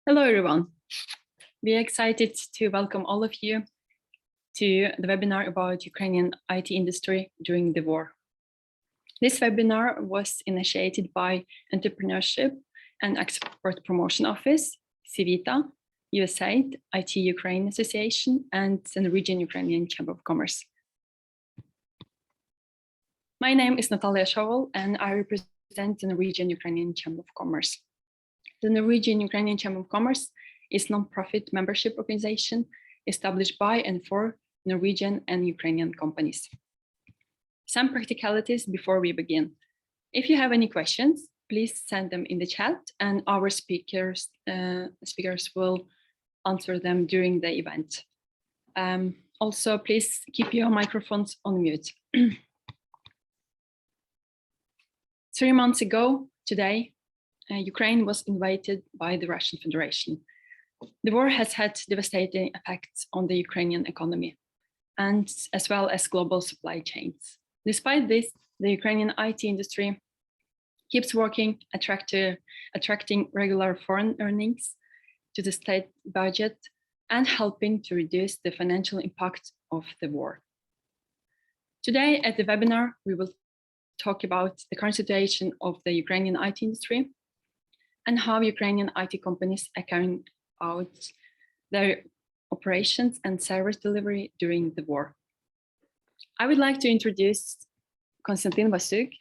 Hello, everyone. We are excited to welcome all of you to the webinar about Ukrainian IT industry during the war. This webinar was initiated by Entrepreneurship and Export Promotion Office, Civita, Usaid, IT Ukraine Association, and the Norwegian-Ukrainian Chamber of Commerce. My name is Natalia Shovel, and I represent the Norwegian-Ukrainian Chamber of Commerce. The Norwegian-Ukrainian Chamber of Commerce is a non-profit membership organization established by and for Norwegian and Ukrainian companies. Some practicalities before we begin. If you have any questions, please send them in the chat, and our speakers will answer them during the event. Also, please keep your microphones on mute. 3 months ago today, Ukraine was invaded by the Russian Federation. The war has had devastating effects on the Ukrainian economy and as well as global supply chains. Despite this, the Ukrainian IT industry keeps working, attracting regular foreign earnings to the state budget and helping to reduce the financial impact of the war. Today at the webinar, we will talk about the current situation of the Ukrainian IT industry and how Ukrainian IT companies are carrying out their operations and service delivery during the war. I would like to introduce Konstantin Vasyuk,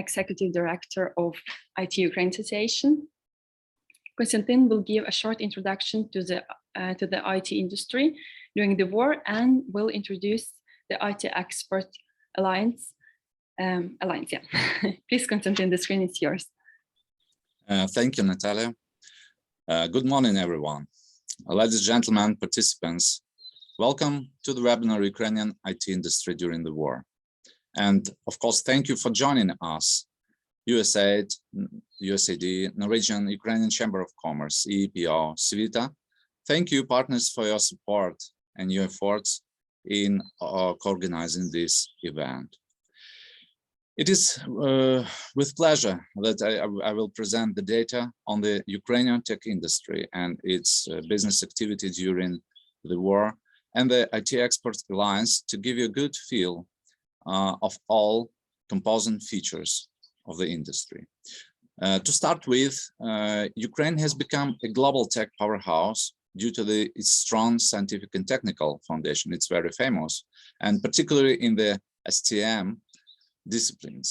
Executive Director of IT Ukraine Association. Konstantin will give a short introduction to the IT industry during the war and will introduce the IT Export Alliance. Please, Konstantin, the screen is yours. Thank you, Natalia. Good morning, everyone. Ladies and gentlemen, participants, welcome to the webinar Ukrainian IT industry during the war. And of course, thank you for joining us. Usaid, Norwegian-Ukrainian Chamber of Commerce, EEPO, Civita. Thank you, partners, for your support and your efforts in co-organizing this event. It is with pleasure that I will present the data on the Ukrainian tech industry and its business activity during the war and the IT Exports Alliance to give you a good feel of all composite features of the industry. To start with, Ukraine has become a global tech powerhouse due to its strong scientific and technical foundation. It's very famous, and particularly in the STM disciplines.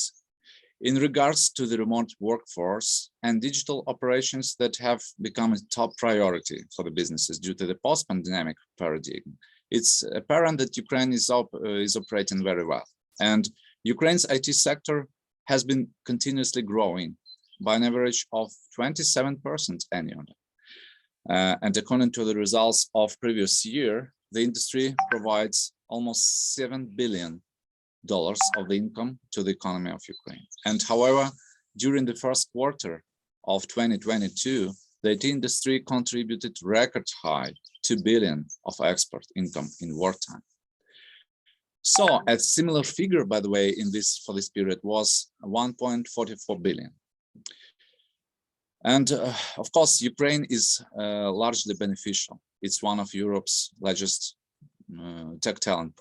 In regards to the remote workforce and digital operations that have become a top priority for the businesses due to the post-pandemic paradigm, it's apparent that Ukraine is operating very well. And Ukraine's IT sector has been continuously growing by an average of 27% annually. And according to the results of previous year, the industry provides almost $7 billion of the income to the economy of Ukraine. And however, during the first quarter of 2022, the IT industry contributed record high $2 billion of export income in wartime. So a similar figure, by the way, for this period was 1.44 billion. And of course, Ukraine is largely beneficial. It's one of Europe's largest tech talent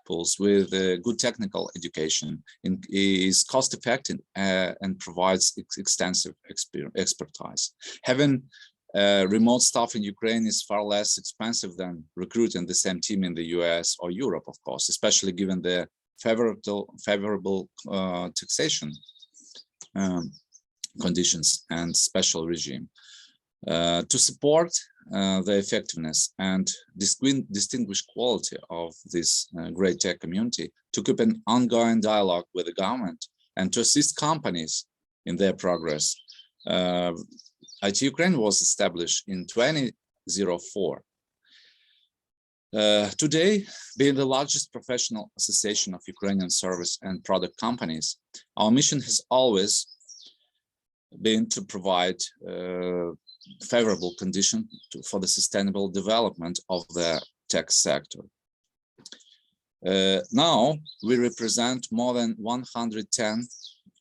pools with good technical education, is cost effective and provides extensive expertise. Having remote staff in Ukraine is far less expensive than recruiting the same team in the US or Europe, of course, especially given the favorable taxation conditions and special regime. To support the effectiveness and distinguished quality of this great tech community, to keep an ongoing dialogue with the government and to assist companies in their progress, IT Ukraine was established in 2004. Today, being the largest professional association of Ukrainian service and product companies, our mission has always been to provide favorable condition for the sustainable development of the tech sector. Now we represent more than 110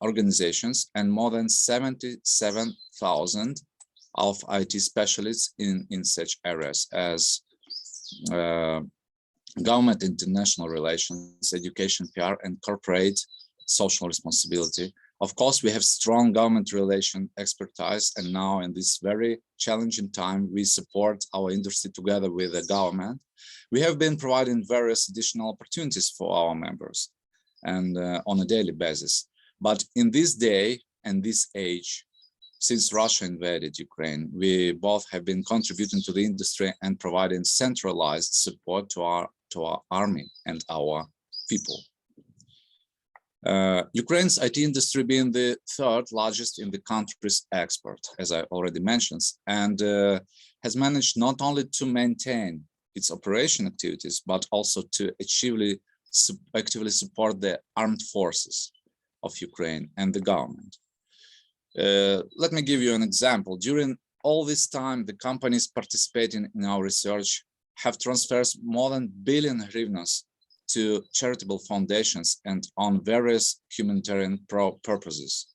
organizations and more than 77,000 of IT specialists in such areas as government international relations, education, PR, and corporate social responsibility. Of course, we have strong government relation expertise, and now in this very challenging time, we support our industry together with the government. We have been providing various additional opportunities for our members and on a daily basis. But in this day and this age, since Russia invaded Ukraine, we both have been contributing to the industry and providing centralized support to our army and our people. Ukraine's IT industry being the third largest in the country's export, as I already mentioned, and has managed not only to maintain its operation activities, but also to actively support the armed forces of Ukraine and the government. Let me give you an example. During all this time, the companies participating in our research have transferred more than billion hryvnias to charitable foundations and on various humanitarian purposes.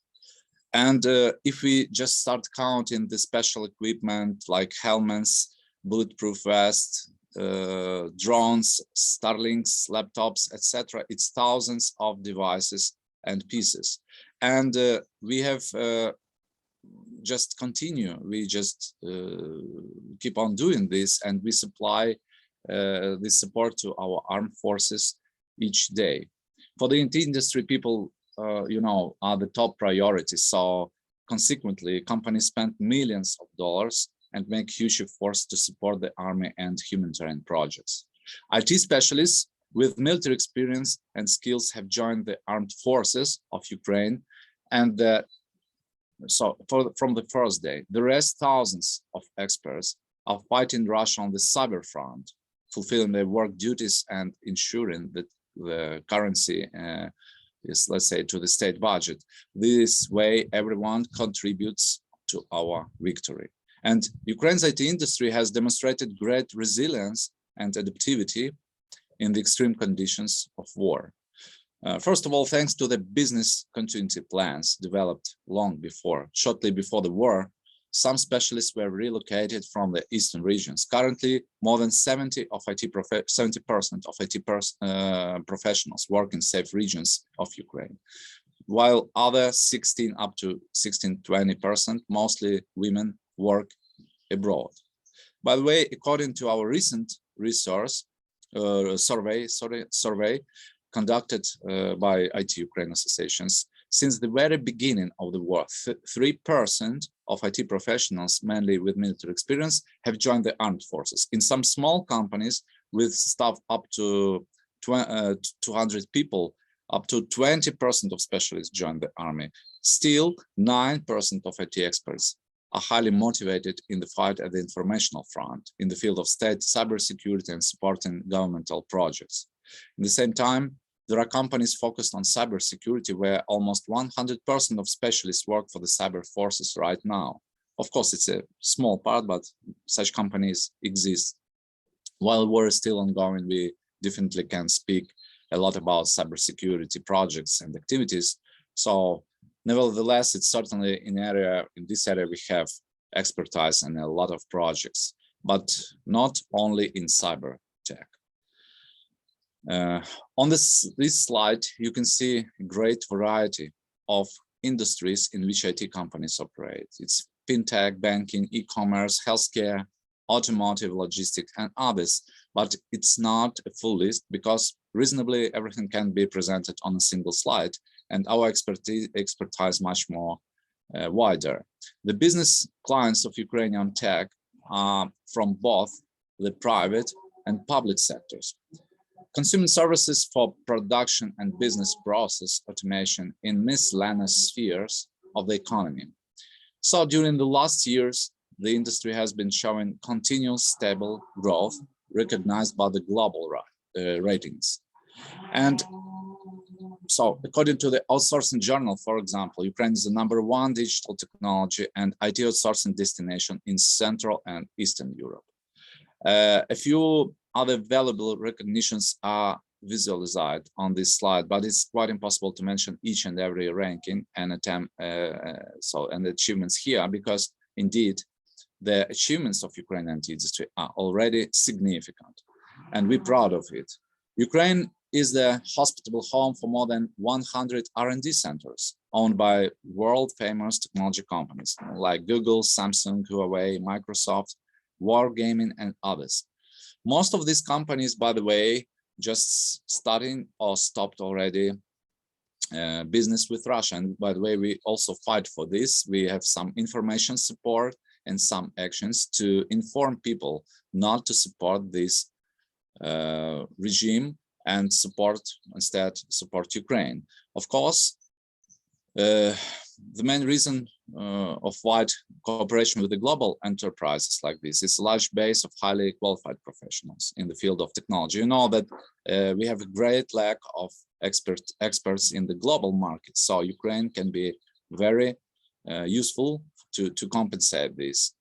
And if we just start counting the special equipment like helmets, bulletproof vests, drones, Starlinks, laptops, etc., it's thousands of devices and pieces. And we have just continue. We just keep on doing this, and we supply this support to our armed forces each day. For the IT industry, people, are the top priority. So consequently, companies spend millions of dollars and make huge efforts to support the army and humanitarian projects. IT specialists with military experience and skills have joined the armed forces of Ukraine, and from the first day, the rest thousands of experts are fighting Russia on the cyber front, fulfilling their work duties and ensuring that the currency is, let's say, to the state budget. This way, everyone contributes to our victory. And Ukraine's IT industry has demonstrated great resilience and adaptivity in the extreme conditions of war. First of all, thanks to the business continuity plans developed shortly before the war, some specialists were relocated from the eastern regions. Currently, more than 70% of IT professionals work in safe regions of Ukraine, while other 20%, mostly women, work abroad. By the way, according to our recent survey conducted by IT Ukraine associations, since the very beginning of the war, 3% of IT professionals, mainly with military experience, have joined the armed forces. In some small companies with staff up to 200 people, up to 20% of specialists join the army. Still, 9% of IT experts are highly motivated in the fight at the informational front, in the field of state cybersecurity and supporting governmental projects. At the same time, there are companies focused on cybersecurity where almost 100% of specialists work for the cyber forces right now. Of course, it's a small part, but such companies exist. While war is still ongoing, we definitely can speak a lot about cybersecurity projects and activities. So nevertheless, it's certainly in this area we have expertise and a lot of projects, but not only in cyber tech. On this slide, you can see a great variety of industries in which IT companies operate. It's fintech, banking, e-commerce, healthcare, automotive, logistics, and others. But it's not a full list because reasonably everything can be presented on a single slide, and our expertise much more wider. The business clients of Ukrainian tech are from both the private and public sectors. Consumer services for production and business process automation in miscellaneous spheres of the economy. So during the last years, the industry has been showing continuous stable growth recognized by the global ratings. And so according to the outsourcing journal, for example, Ukraine is the #1 digital technology and IT outsourcing destination in Central and Eastern Europe. A few other valuable recognitions are visualized on this slide, but it's quite impossible to mention each and every ranking and achievements here, because indeed the achievements of Ukrainianity industry are already significant, and we're proud of it. Ukraine is the hospitable home for more than 100 R&D centers owned by world-famous technology companies like Google, Samsung, Huawei, Microsoft, Wargaming, and others. Most of these companies, by the way, just starting or stopped already business with Russia. And by the way, we also fight for this. We have some information support and some actions to inform people not to support this regime and instead support Ukraine. Of course, the main reason of wide cooperation with the global enterprises like this is a large base of highly qualified professionals in the field of technology. You know that we have a great lack of experts in the global market, so Ukraine can be very useful to compensate this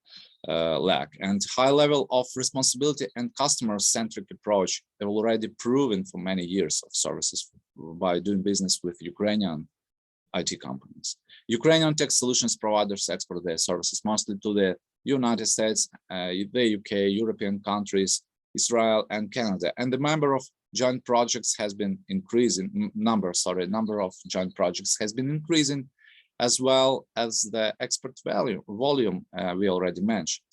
lack. And high level of responsibility and customer-centric approach have already proven for many years of services by doing business with Ukrainian IT companies. Ukrainian tech solutions providers export their services mostly to the United States, the UK, European countries, Israel, and Canada. And the number of joint projects has been increasing. Number of joint projects has been increasing, as well as the export volume we already mentioned.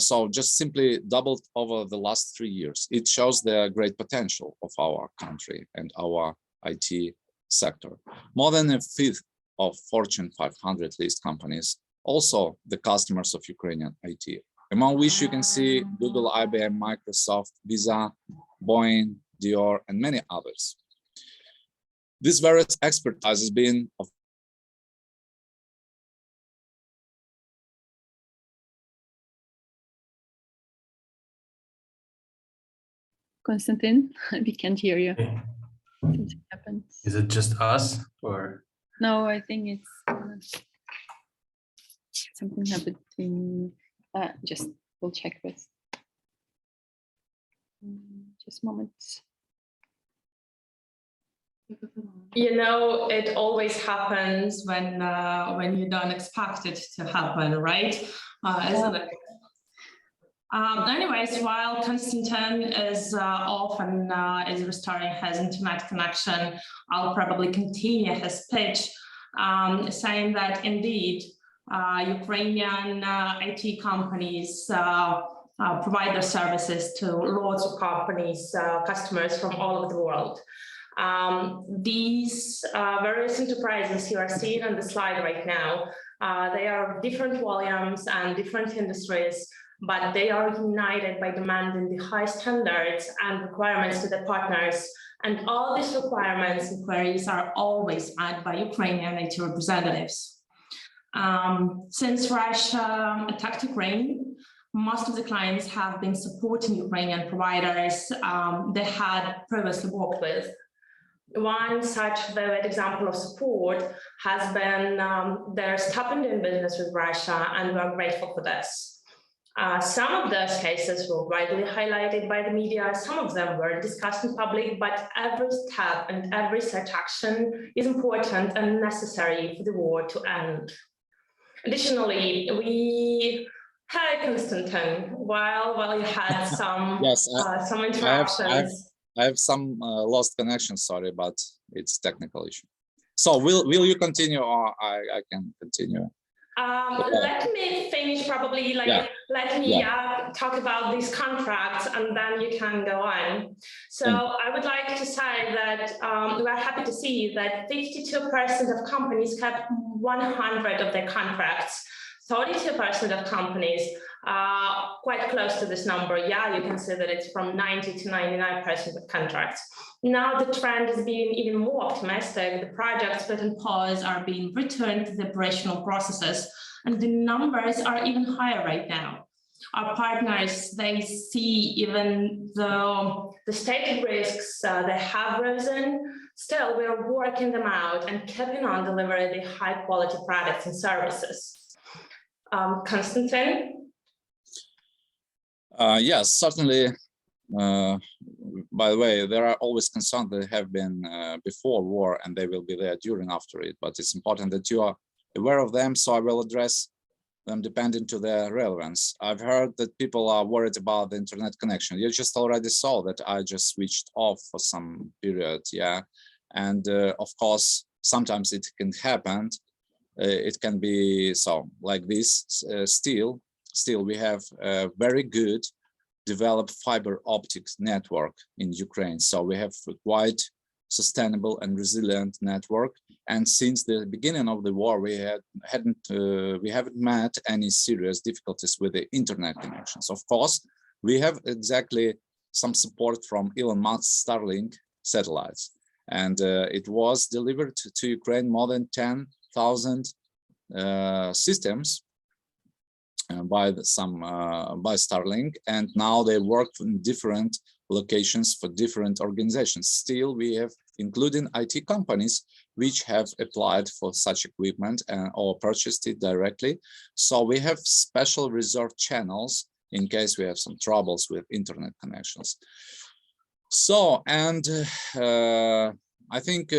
So just simply doubled over the last 3 years. It shows the great potential of our country and our IT sector. More than a fifth of Fortune 500 list companies, also the customers of Ukrainian IT, among which you can see Google, IBM, Microsoft, Visa, Boeing, Dior, and many others. This various expertise has been of Konstantin, we can't hear you. Something happened. Is it just us or? No, I think it's something happened in, just we'll check this. Just a moment. You know, it always happens when you don't expect it to happen, right? Isn't it? Anyways, while Konstantin is off and is restoring his internet connection, I'll probably continue his pitch, saying that indeed, Ukrainian IT companies provide their services to lots of companies, customers from all over the world. These various enterprises you are seeing on the slide right now, they are different volumes and different industries, but they are united by demanding the high standards and requirements to their partners. And all these requirements and queries are always met by Ukrainian IT representatives. Since Russia attacked Ukraine, most of the clients have been supporting Ukrainian providers they had previously worked with. One such vivid example of support has been their stopping doing business with Russia, and we are grateful for this. Some of those cases were widely highlighted by the media, some of them were discussed in public, but every step and every such action is important and necessary for the war to end. Additionally, hi Konstantin, while you had some, yes, some interruptions. I have some lost connection, sorry, but it's technical issue. So will you continue or I can continue? Let me finish probably, let me talk about these contracts and then you can go on. So I would like to say that we are happy to see that 52% of companies kept 100 of their contracts. 32% of companies quite close to this number. Yeah, you can see that it's from 90 to 99% of contracts. Now the trend is being even more optimistic. The projects put in pause are being returned to the operational processes, and the numbers are even higher right now. Our partners, they see even though the stated risks they have risen, still we're working them out and keeping on delivering the high quality products and services. Konstantin? Yes, certainly. By the way, there are always concerns that have been before war, and they will be there during after it. But it's important that you are aware of them. So I will address them depending to their relevance. I've heard that people are worried about the internet connection. You just already saw that I just switched off for some period, yeah. And of course, sometimes it can happen. It can be so like this. Still, we have a very good developed fiber optic network in Ukraine. So we have a quite sustainable and resilient network. And since the beginning of the war, we haven't met any serious difficulties with the internet connections. Of course, we have exactly some support from Elon Musk's Starlink satellites, and it was delivered to Ukraine more than 10,000 systems by Starlink, and now they work in different locations for different organizations. Still, we have, including IT companies, which have applied for such equipment or purchased it directly. So we have special reserve channels in case we have some troubles with internet connections. So, and I think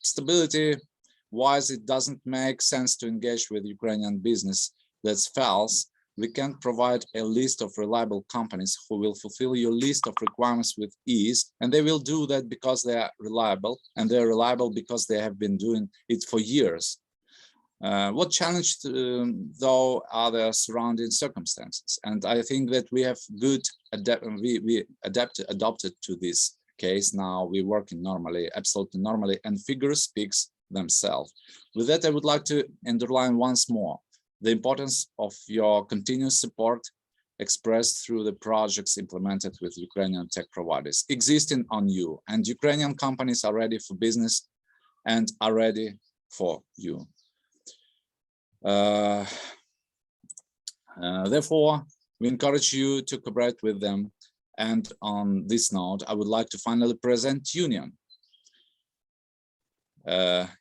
stability-wise, it doesn't make sense to engage with Ukrainian business that fails. We can provide a list of reliable companies who will fulfill your list of requirements with ease, and they will do that because they are reliable, and they're reliable because they have been doing it for years. What challenged, though, are the surrounding circumstances, and I think that we have adopted to this case. Now we're working normally, absolutely normally, and figures speaks themselves. With that, I would like to underline once more the importance of your continuous support expressed through the projects implemented with Ukrainian tech providers existing on you, and Ukrainian companies are ready for business and are ready for you. Therefore, we encourage you to cooperate with them. And on this note, I would like to finally present Union.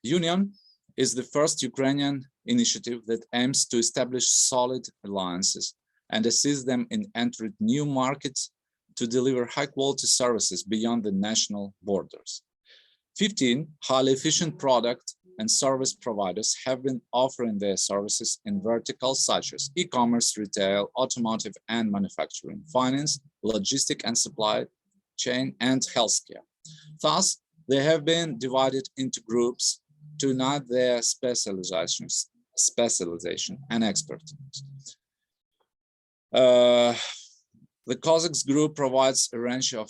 Union is the first Ukrainian initiative that aims to establish solid alliances and assist them in entering new markets to deliver high-quality services beyond the national borders. 15 highly efficient product and service providers have been offering their services in verticals such as e-commerce, retail, automotive and manufacturing, finance, logistics and supply chain, and healthcare. Thus, they have been divided into groups to unite their specialization and expertise. The Cossacks group provides a range of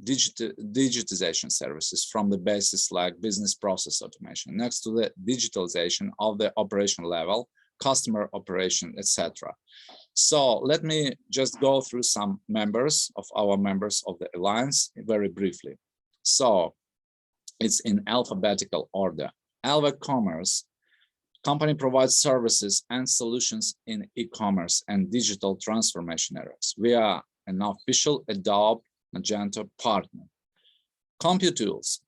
digitization services from the basis like business process automation, next to the digitalization of the operation level, customer operation, etc. So let me just go through some members of the alliance very briefly. So it's in alphabetical order. Alva Commerce company provides services and solutions in e-commerce and digital transformation areas. We are an official Adobe Magento partner. CompuTools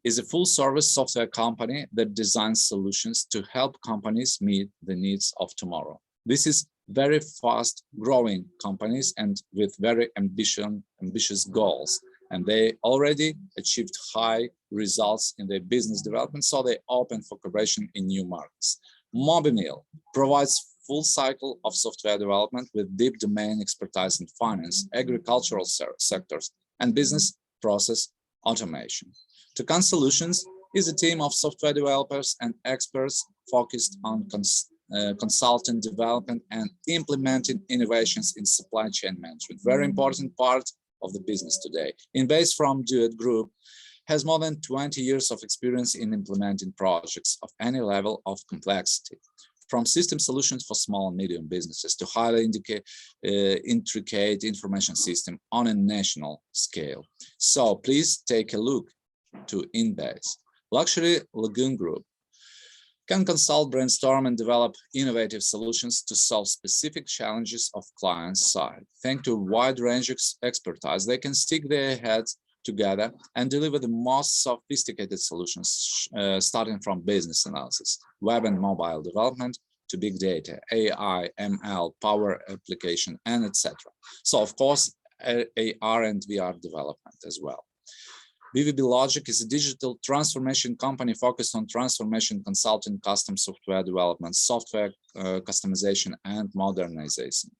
is a full-service software company that designs solutions to help companies meet the needs of tomorrow. This is very fast-growing companies and with very ambitious goals, and they already achieved high results in their business development, so they open for cooperation in new markets. Mobimil provides full cycle of software development with deep domain expertise in finance, agricultural sectors, and business process automation. Toucan Solutions is a team of software developers and experts focused on consulting, development, and implementing innovations in supply chain management. Very important part of the business today. Inbase from Duet Group has more than 20 years of experience in implementing projects of any level of complexity, from system solutions for small and medium businesses to highly intricate information system on a national scale. So please take a look to Inbase. Luxury Lagoon Group can consult, brainstorm, and develop innovative solutions to solve specific challenges of clients' side. Thanks to a wide range of expertise, they can stick their heads together and deliver the most sophisticated solutions, starting from business analysis, web and mobile development, to big data, AI, ML, power application, and etc. So, of course, AR and VR development as well. VVB Logic is a digital transformation company focused on transformation consulting, custom software development, software customization, and modernization,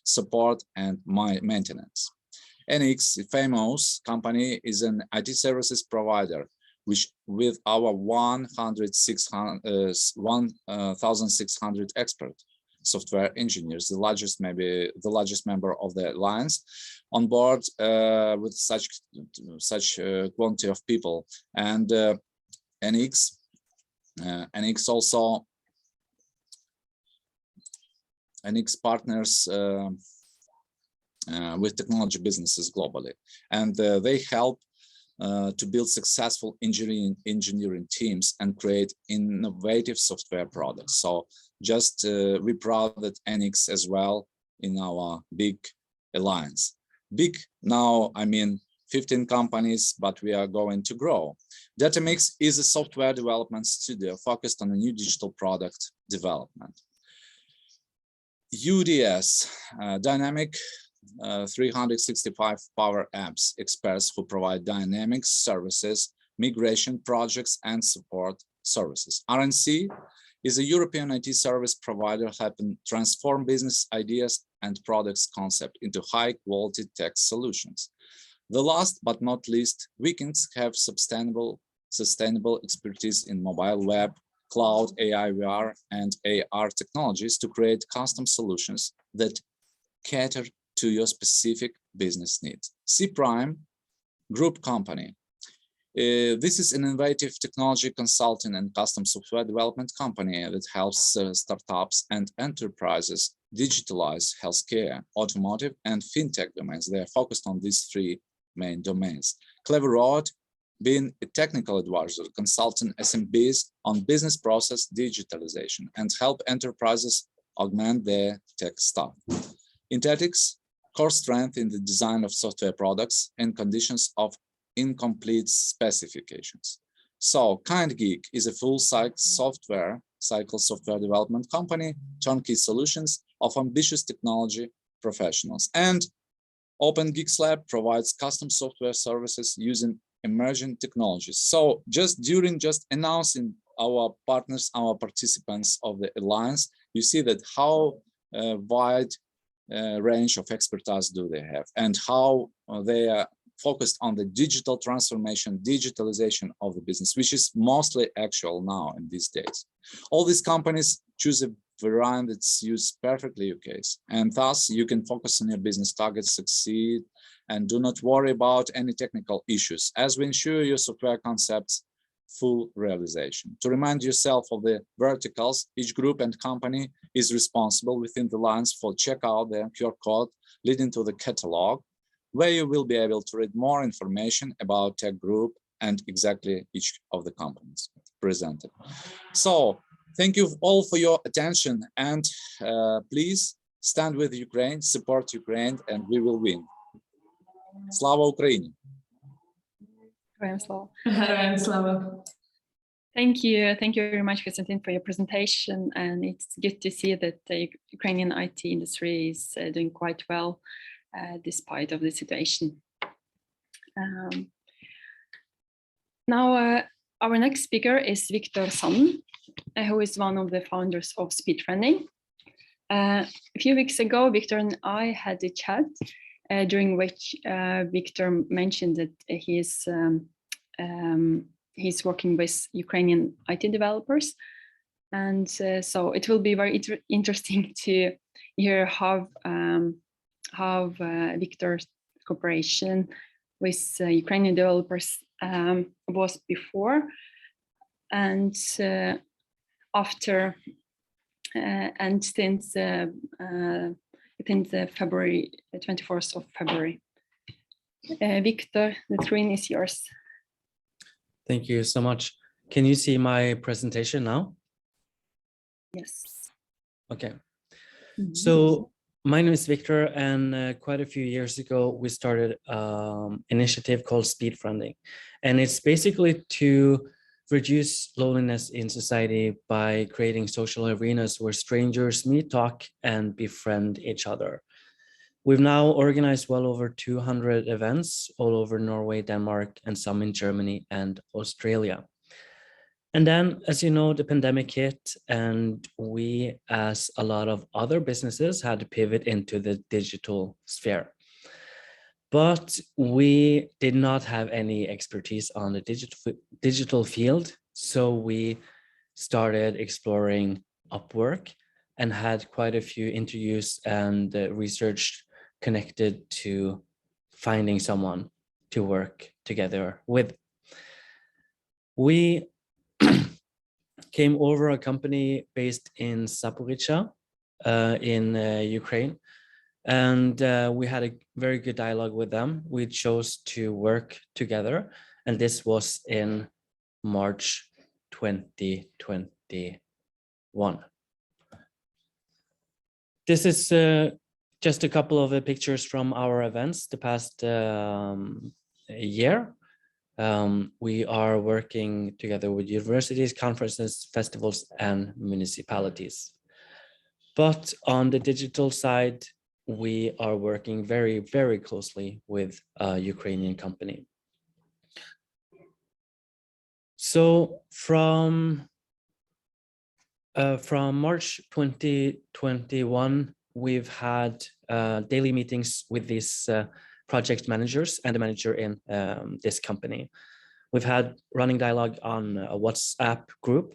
support, and maintenance. NX, a famous company, is an IT services provider, which with our 1,600 expert software engineers, the largest member of the alliance, on board with such quantity of people. And NX also NX partners with technology businesses globally, and they help to build successful engineering teams and create innovative software products. So just we're proud that NX as well in our big alliance. Big now, I mean 15 companies, but we are going to grow. DataMix is a software development studio focused on a new digital product development. UDS, Dynamic 365 Power Apps experts who provide dynamic services, migration projects, and support services. RNC is a European IT service provider helping transform business ideas and products concept into high-quality tech solutions. The last but not least, Vikings have sustainable expertise in mobile web, cloud, AI, VR, and AR technologies to create custom solutions that cater to your specific business needs. C Prime Group Company. This is an innovative technology consulting and custom software development company that helps startups and enterprises digitalize healthcare, automotive, and fintech domains. They are focused on these three main domains. Clever Road, being a technical advisor, consulting SMBs on business process digitalization and help enterprises augment their tech staff. Intetics, core strength in the design of software products and conditions of incomplete specifications. So Kindgeek is a full cycle software development company, turnkey solutions of ambitious technology professionals. And OpenGeeks Lab provides custom software services using emerging technologies. So just announcing our partners, our participants of the alliance, you see that how wide range of expertise do they have and how they are focused on the digital transformation, digitalization of the business, which is mostly actual now in these days. All these companies choose a variant that suits perfectly your case, and thus you can focus on your business targets, succeed, and do not worry about any technical issues as we ensure your software concepts full realization. To remind yourself of the verticals, each group and company is responsible within the lines for checkout the QR code leading to the catalog, where you will be able to read more information about tech group and exactly each of the companies presented. So thank you all for your attention, and please stand with Ukraine, support Ukraine, and we will win. Slava Ukraini! Героям слава. Thank you very much, Konstantin, for your presentation. And it's good to see that the Ukrainian IT industry is doing quite well despite of the situation. Now, our next speaker is Viktor Sanden, who is one of the founders of Speedfriending. A few weeks ago, Viktor and I had a chat during which Viktor mentioned that he's working with Ukrainian IT developers. And so it will be very interesting to hear how Viktor's cooperation with Ukrainian developers was before and after and since February 24th of February. Viktor, the screen is yours. Thank you so much. Can you see my presentation now? Yes. Okay. So my name is Viktor, and quite a few years ago, we started an initiative called Speedfriending. And it's basically to reduce loneliness in society by creating social arenas where strangers meet, talk, and befriend each other. We've now organized well over 200 events all over Norway, Denmark, and some in Germany and Australia. And then, as you know, the pandemic hit, and we, as a lot of other businesses, had to pivot into the digital sphere. But we did not have any expertise on the digital field, so we started exploring Upwork and had quite a few interviews and research connected to finding someone to work together with. We came over a company based in Zaporizhzhia in Ukraine, and we had a very good dialogue with them. We chose to work together, and this was in March 2021. This is just a couple of pictures from our events the past year. We are working together with universities, conferences, festivals, and municipalities. But on the digital side, we are working very, very closely with a Ukrainian company. So from March 2021, we've had daily meetings with these project managers and the manager in this company. We've had running dialogue on a WhatsApp group,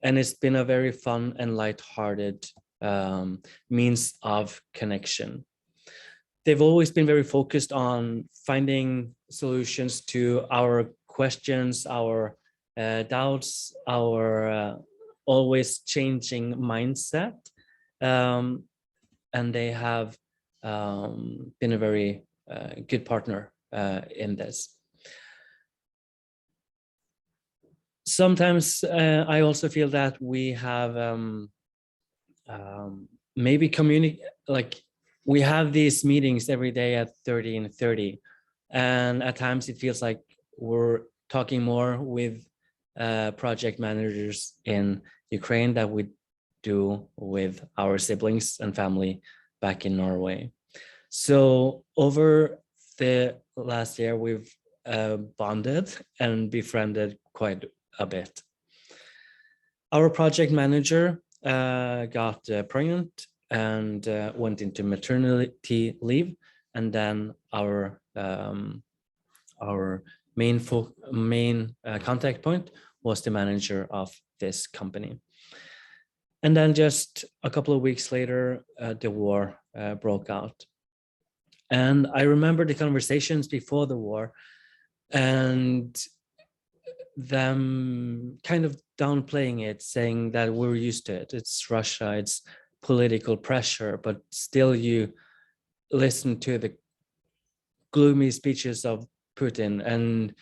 and it's been a very fun and lighthearted means of connection. They've always been very focused on finding solutions to our questions, our doubts, our always changing mindset, and they have been a very good partner in this. Sometimes I also feel that we have maybe we have these meetings every day at 30 and 30, and at times it feels like we're talking more with project managers in Ukraine that we do with our siblings and family back in Norway. So over the last year, we've bonded and befriended quite a bit. Our project manager got pregnant and went into maternity leave, and then our main contact point was the manager of this company. And then just a couple of weeks later, the war broke out. And I remember the conversations before the war and them kind of downplaying it, saying that we're used to it. It's Russia, it's political pressure, but still you listen to the gloomy speeches of Putin and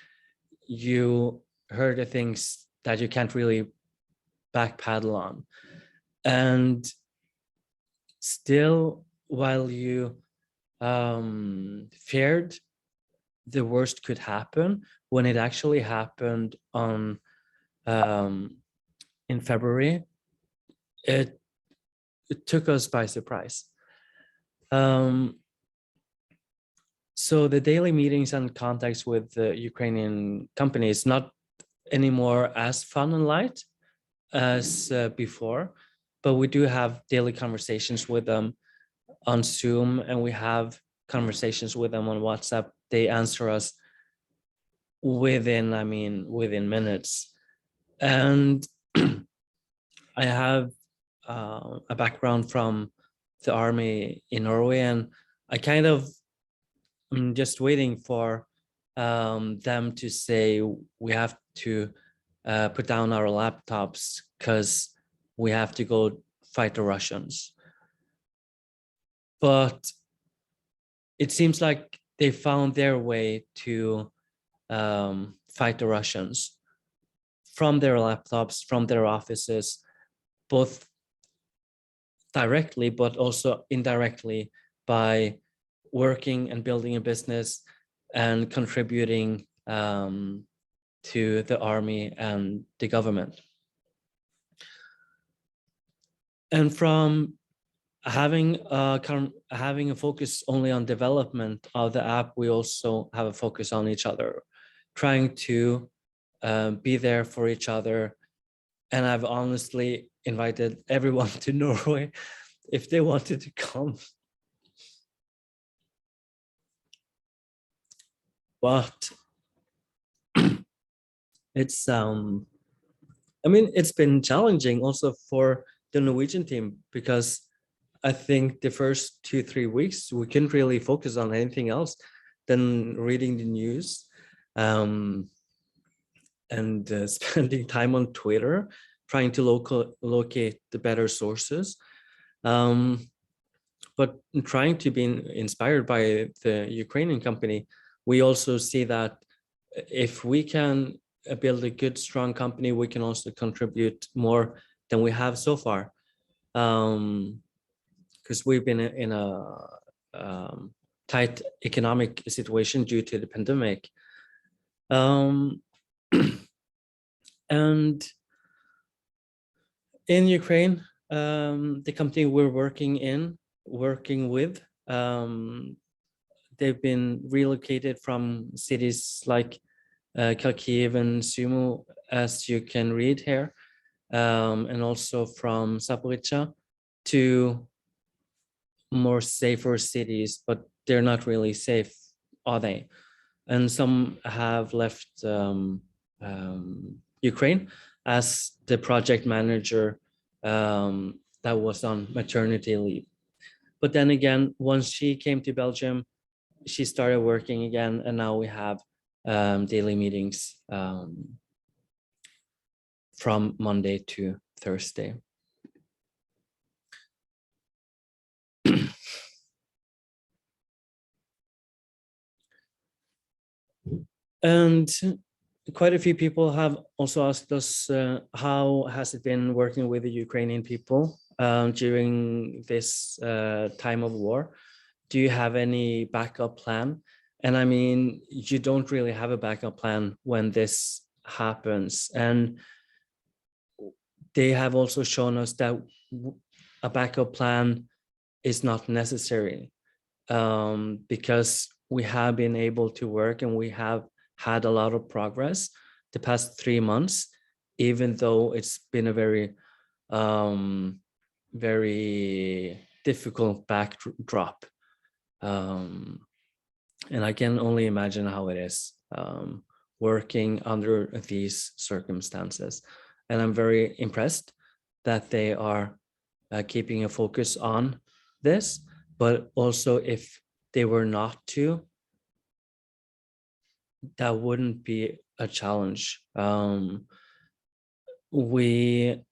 you heard the things that you can't really backpedal on. And still, while you feared the worst could happen, when it actually happened on in February, it took us by surprise. So the daily meetings and contacts with the Ukrainian companies not anymore as fun and light as before, but we do have daily conversations with them on Zoom, and we have conversations with them on WhatsApp. They answer us within minutes. And I have a background from the army in Norway, and I kind of am just waiting for them to say we have to put down our laptops because we have to go fight the Russians. But it seems like they found their way to fight the Russians from their laptops, from their offices, both directly, but also indirectly by working and building a business and contributing to the army and the government. And from having a focus only on development of the app, we also have a focus on each other, trying to be there for each other. And I've honestly invited everyone to Norway if they wanted to come. But it's I mean, it's been challenging also for the Norwegian team, because I think the first 2-3 weeks we couldn't really focus on anything else than reading the news and spending time on Twitter, trying to locate the better sources, but trying to be inspired by the Ukrainian company. We also see that if we can build a good, strong company, we can also contribute more than we have so far. Because we've been in a tight economic situation due to the pandemic. And in Ukraine, the company we're working with, they've been relocated from cities like Kharkiv and Sumy, as you can read here, and also from Zaporizhzhia to more safer cities, but they're not really safe, are they? And some have left Ukraine, as the project manager that was on maternity leave. But then again, once she came to Belgium, she started working again, and now we have daily meetings from Monday to Thursday. And quite a few people have also asked us, how has it been working with the Ukrainian people during this time of war? Do you have any backup plan? And I mean, you don't really have a backup plan when this happens. And they have also shown us that a backup plan is not necessary, because we have been able to work and we have had a lot of progress the past 3 months, even though it's been a very, very difficult backdrop. And I can only imagine how it is working under these circumstances. And I'm very impressed that they are keeping a focus on this, but also if they were not to, that wouldn't be a challenge. We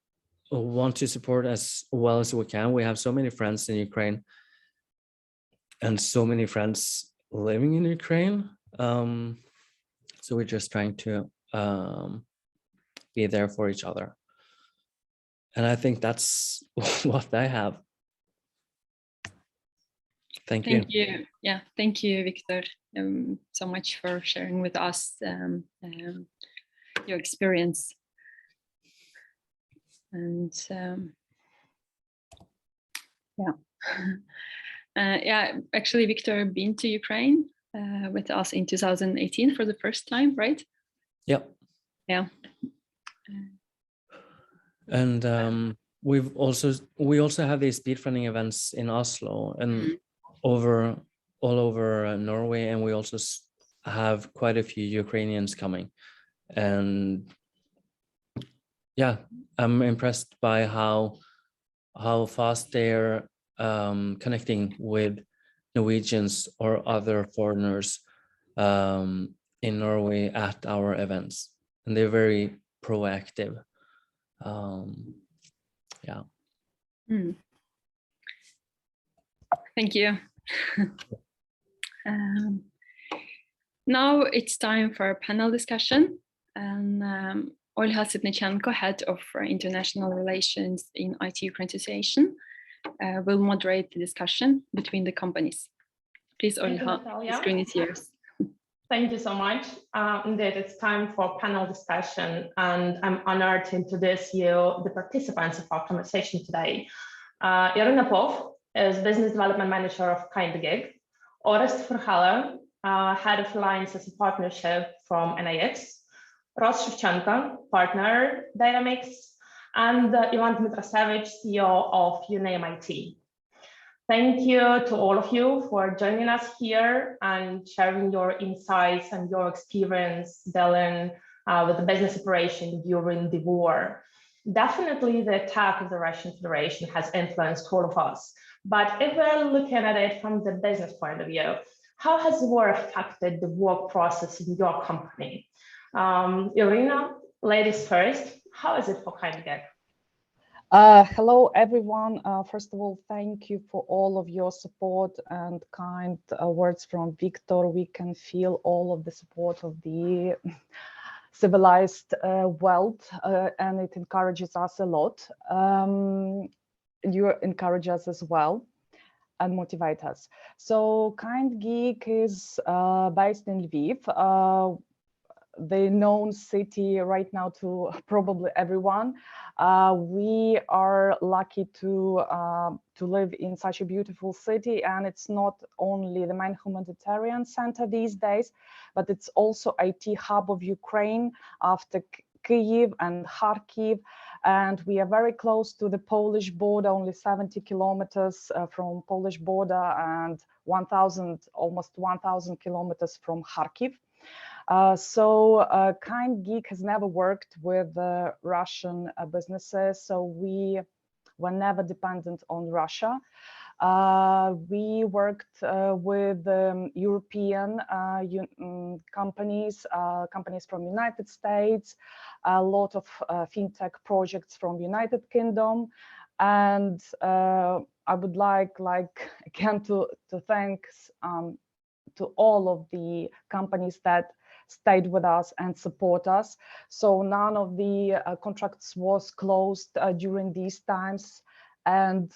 want to support as well as we can. We have so many friends in Ukraine and so many friends living in Ukraine. So we're just trying to be there for each other. And I think that's what I have. Thank you. Thank you. Yeah, thank you, Viktor, so much for sharing with us your experience. And yeah, actually, Viktor been to Ukraine with us in 2018 for the first time, right? Yeah. Yeah. And we also have these speedfriending events in Oslo and all over Norway, and we also have quite a few Ukrainians coming. And yeah, I'm impressed by how fast they're connecting with Norwegians or other foreigners in Norway at our events, and they're very proactive. Yeah. Thank you. Now it's time for a panel discussion, and Olha Sitnichenko, head of international relations in IT Ukrainization, will moderate the discussion between the companies. Please, Olha, the screen is yours. Thank you so much. Indeed, it's time for panel discussion, and I'm honored to introduce you the participants of our conversation today. Iryna, is Business Development Manager of Kindgeek. Orest Furhala, Head of Alliances and Partnership from NIX. Shevchenko, Partner, DataMix, and Ivan Dmytrasevych, CEO of UnameIT. Thank you to all of you for joining us here and sharing your insights and your experience dealing with the business operation during the war. Definitely the attack of the Russian Federation has influenced all of us. But if we're looking at it from the business point of view, how has the war affected the work process in your company? Iryna, ladies first, how is it for Kindgeek? Hello, everyone. First of all, thank you for all of your support and kind words from Viktor. We can feel all of the support of the civilized world, and it encourages us a lot. You encourage us as well and motivate us. So Kindgeek is based in Lviv, the known city right now to probably everyone. We are lucky to live in such a beautiful city, and it's not only the main humanitarian center these days, but it's also IT hub of Ukraine after Kyiv and Kharkiv. And we are very close to the Polish border, only 70 kilometers from Polish border and almost 1,000 kilometers from Kharkiv. So Kindgeek has never worked with Russian businesses, so we were never dependent on Russia. We worked with European companies, companies from United States, a lot of fintech projects from United Kingdom, and I would like again to thank to all of the companies that stayed with us and support us. So none of the contracts was closed during these times. And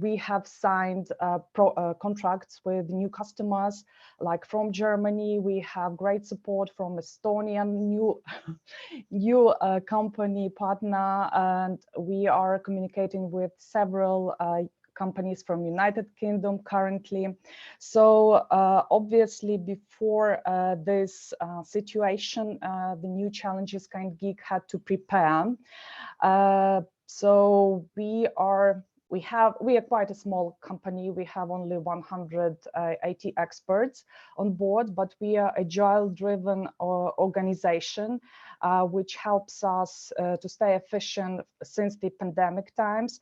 we have signed contracts with new customers, like from Germany. We have great support from Estonian new company partner, and we are communicating with several companies from United Kingdom currently. So obviously before this situation, the new challenges Kindgeek had to prepare. So we are quite a small company. We have only 100 IT experts on board, but we are agile-driven organization, which helps us to stay efficient since the pandemic times.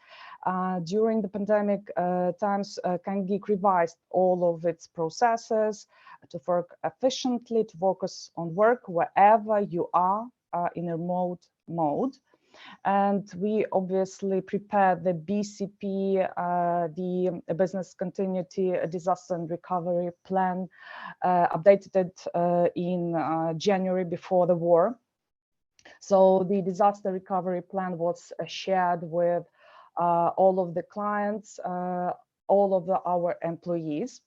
During the pandemic times, Kindgeek revised all of its processes to work efficiently, to focus on work wherever you are in a remote mode. And we obviously prepared the BCP, the Business Continuity Disaster and Recovery Plan, updated it in January before the war. So the disaster recovery plan was shared with all of the clients, all of our employees.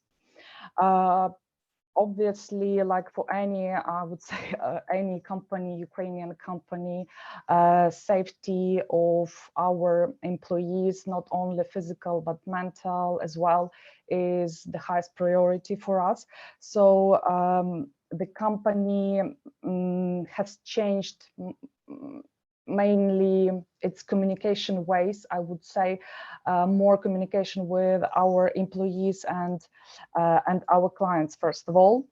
Obviously, like for any, I would say, any company, Ukrainian company, safety of our employees, not only physical, but mental as well, is the highest priority for us. So the company has changed mainly its communication ways, I would say, more communication with our employees and our clients. First of all,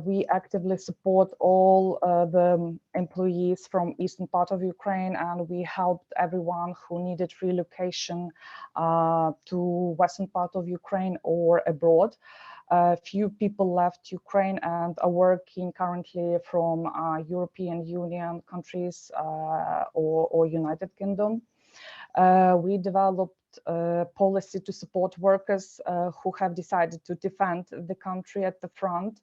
we actively support all the employees from eastern part of Ukraine, and we helped everyone who needed relocation to western part of Ukraine or abroad. Few people left Ukraine and are working currently from European Union countries or United Kingdom. We developed a policy to support workers who have decided to defend the country at the front.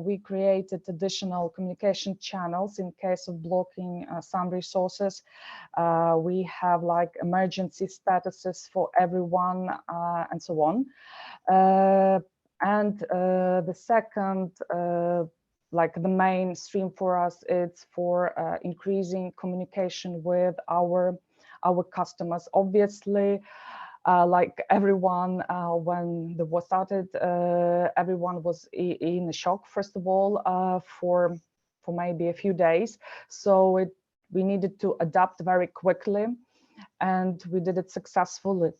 We created additional communication channels in case of blocking some resources. We have like emergency statuses for everyone and so on. And the second, like the main stream for us, it's for increasing communication with our customers. Obviously, like everyone, when the war started, everyone was in a shock, first of all, for maybe a few days. So we needed to adapt very quickly, and we did it successfully.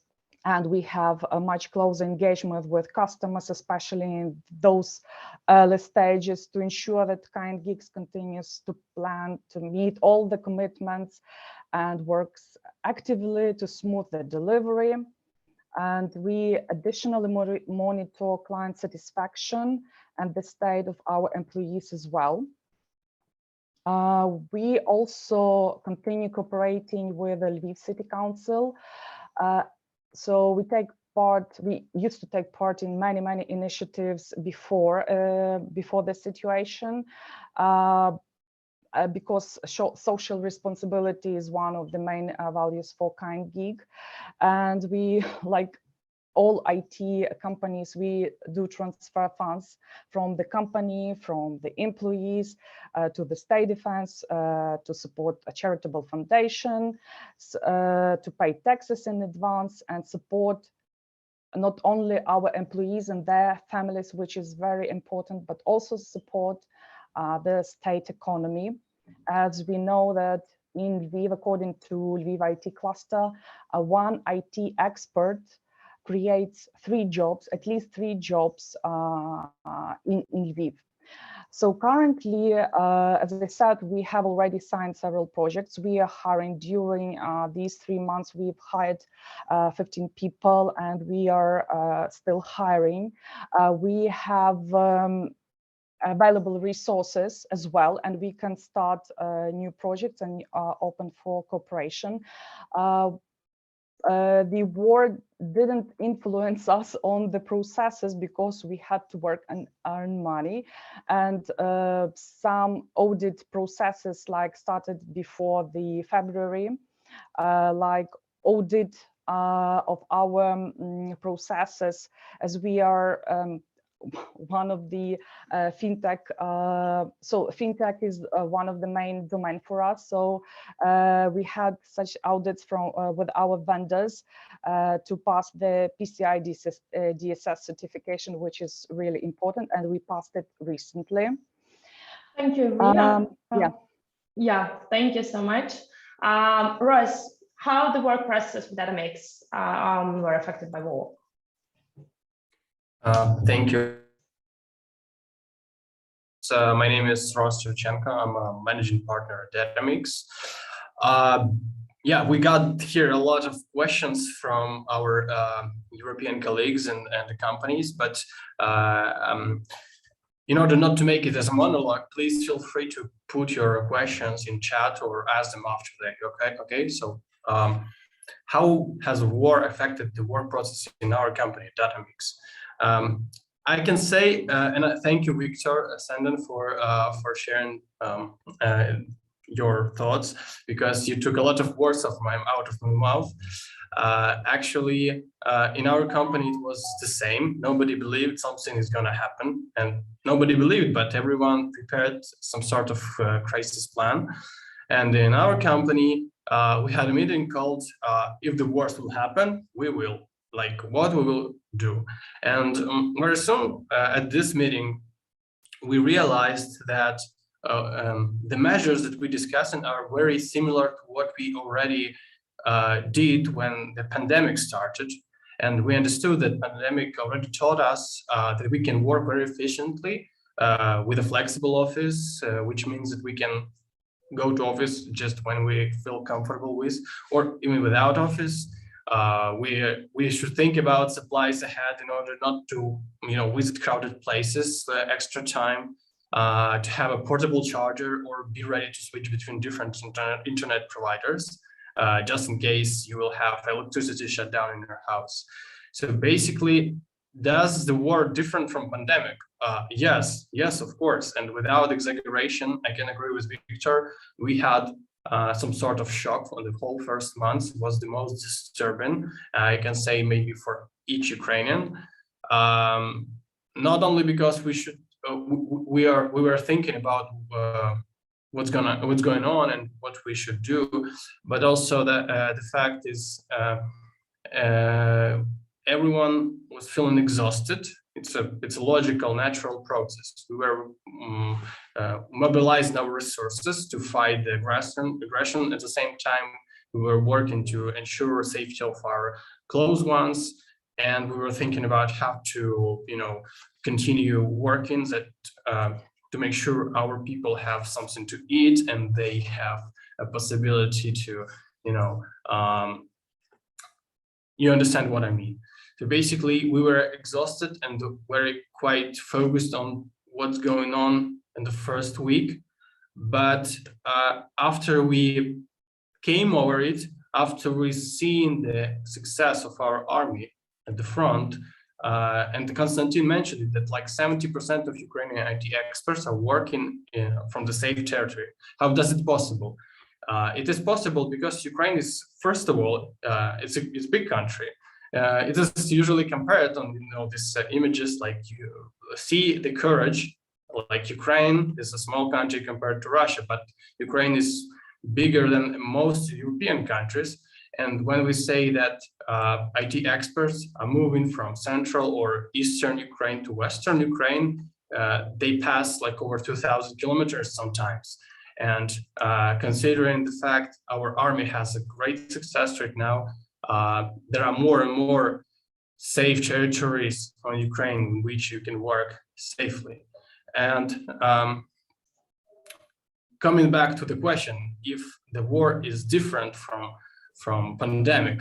And we have a much closer engagement with customers, especially in those early stages, to ensure that Kindgeek continues to plan to meet all the commitments and works actively to smooth the delivery. And we additionally monitor client satisfaction and the state of our employees as well. We also continue cooperating with the Lviv City Council. So we used to take part in many initiatives before the situation, because social responsibility is one of the main values for Kindgeek. And we, like all IT companies, we do transfer funds from the company, from the employees, to the state defense, to support a charitable foundation, to pay taxes in advance, and support not only our employees and their families, which is very important, but also support the state economy. As we know that in Lviv, according to Lviv IT cluster, one IT expert creates at least three jobs in Lviv. So currently, as I said, we have already signed several projects. We are hiring during these 3 months. We've hired 15 people, and we are still hiring. We have available resources as well, and we can start new projects and open for cooperation. The war didn't influence us on the processes because we had to work and earn money, and some audit processes started before the February, like audit of our processes, as we are one of the fintech. So fintech is one of the main domain for us. So we had such audits from with our vendors to pass the PCI DSS certification, which is really important, and we passed it recently. Thank you, Iryna. Yeah, thank you so much. Ross, how the work processes with DataMix were affected by war? Thank you. So my name is Shevchenko. I'm a managing partner at DataMix. Yeah, we got here a lot of questions from our European colleagues and the companies, but in order not to make it as a monologue, please feel free to put your questions in chat or ask them after that. Okay. So how has war affected the work process in our company, DataMix? I can say, and I thank you, Viktor, Sanden, for sharing your thoughts, because you took a lot of words out of my mouth. Actually, in our company, it was the same. Nobody believed something is going to happen, and nobody believed, but everyone prepared some sort of crisis plan. And in our company, we had a meeting called "If the worst will happen, we will." Like what we will do. And very soon at this meeting, we realized that the measures that we discussed are very similar to what we already did when the pandemic started. And we understood that pandemic already taught us that we can work very efficiently with a flexible office, which means that we can go to office just when we feel comfortable with, or even without office. We should think about supplies ahead in order not to, visit crowded places extra time, to have a portable charger or be ready to switch between different internet providers, just in case you will have electricity shut down in your house. So basically, does the war different from pandemic? Yes, of course. And without exaggeration, I can agree with Viktor. We had some sort of shock for the whole first month. Was the most disturbing, I can say, maybe for each Ukrainian. Not only because we were thinking about what's going on and what we should do, but also the fact is everyone was feeling exhausted. It's a logical, natural process. We were mobilizing our resources to fight the aggression. At the same time, we were working to ensure safety of our close ones, and we were thinking about how to, continue working to make sure our people have something to eat and they have a possibility to, you understand what I mean. So basically, we were exhausted and very quite focused on what's going on in the first week. But after we came over it, after we seen the success of our army at the front, and Konstantin mentioned it, that like 70% of Ukrainian IT experts are working from the safe territory. How does it possible? It is possible because Ukraine is, first of all, it's a big country. It is usually compared on these images, like you see the courage, like Ukraine is a small country compared to Russia, but Ukraine is bigger than most European countries. And when we say that IT experts are moving from central or eastern Ukraine to western Ukraine, they pass like over 2,000 kilometers sometimes. And considering the fact our army has a great success right now, there are more and more safe territories on Ukraine in which you can work safely. And coming back to the question, if the war is different from pandemic,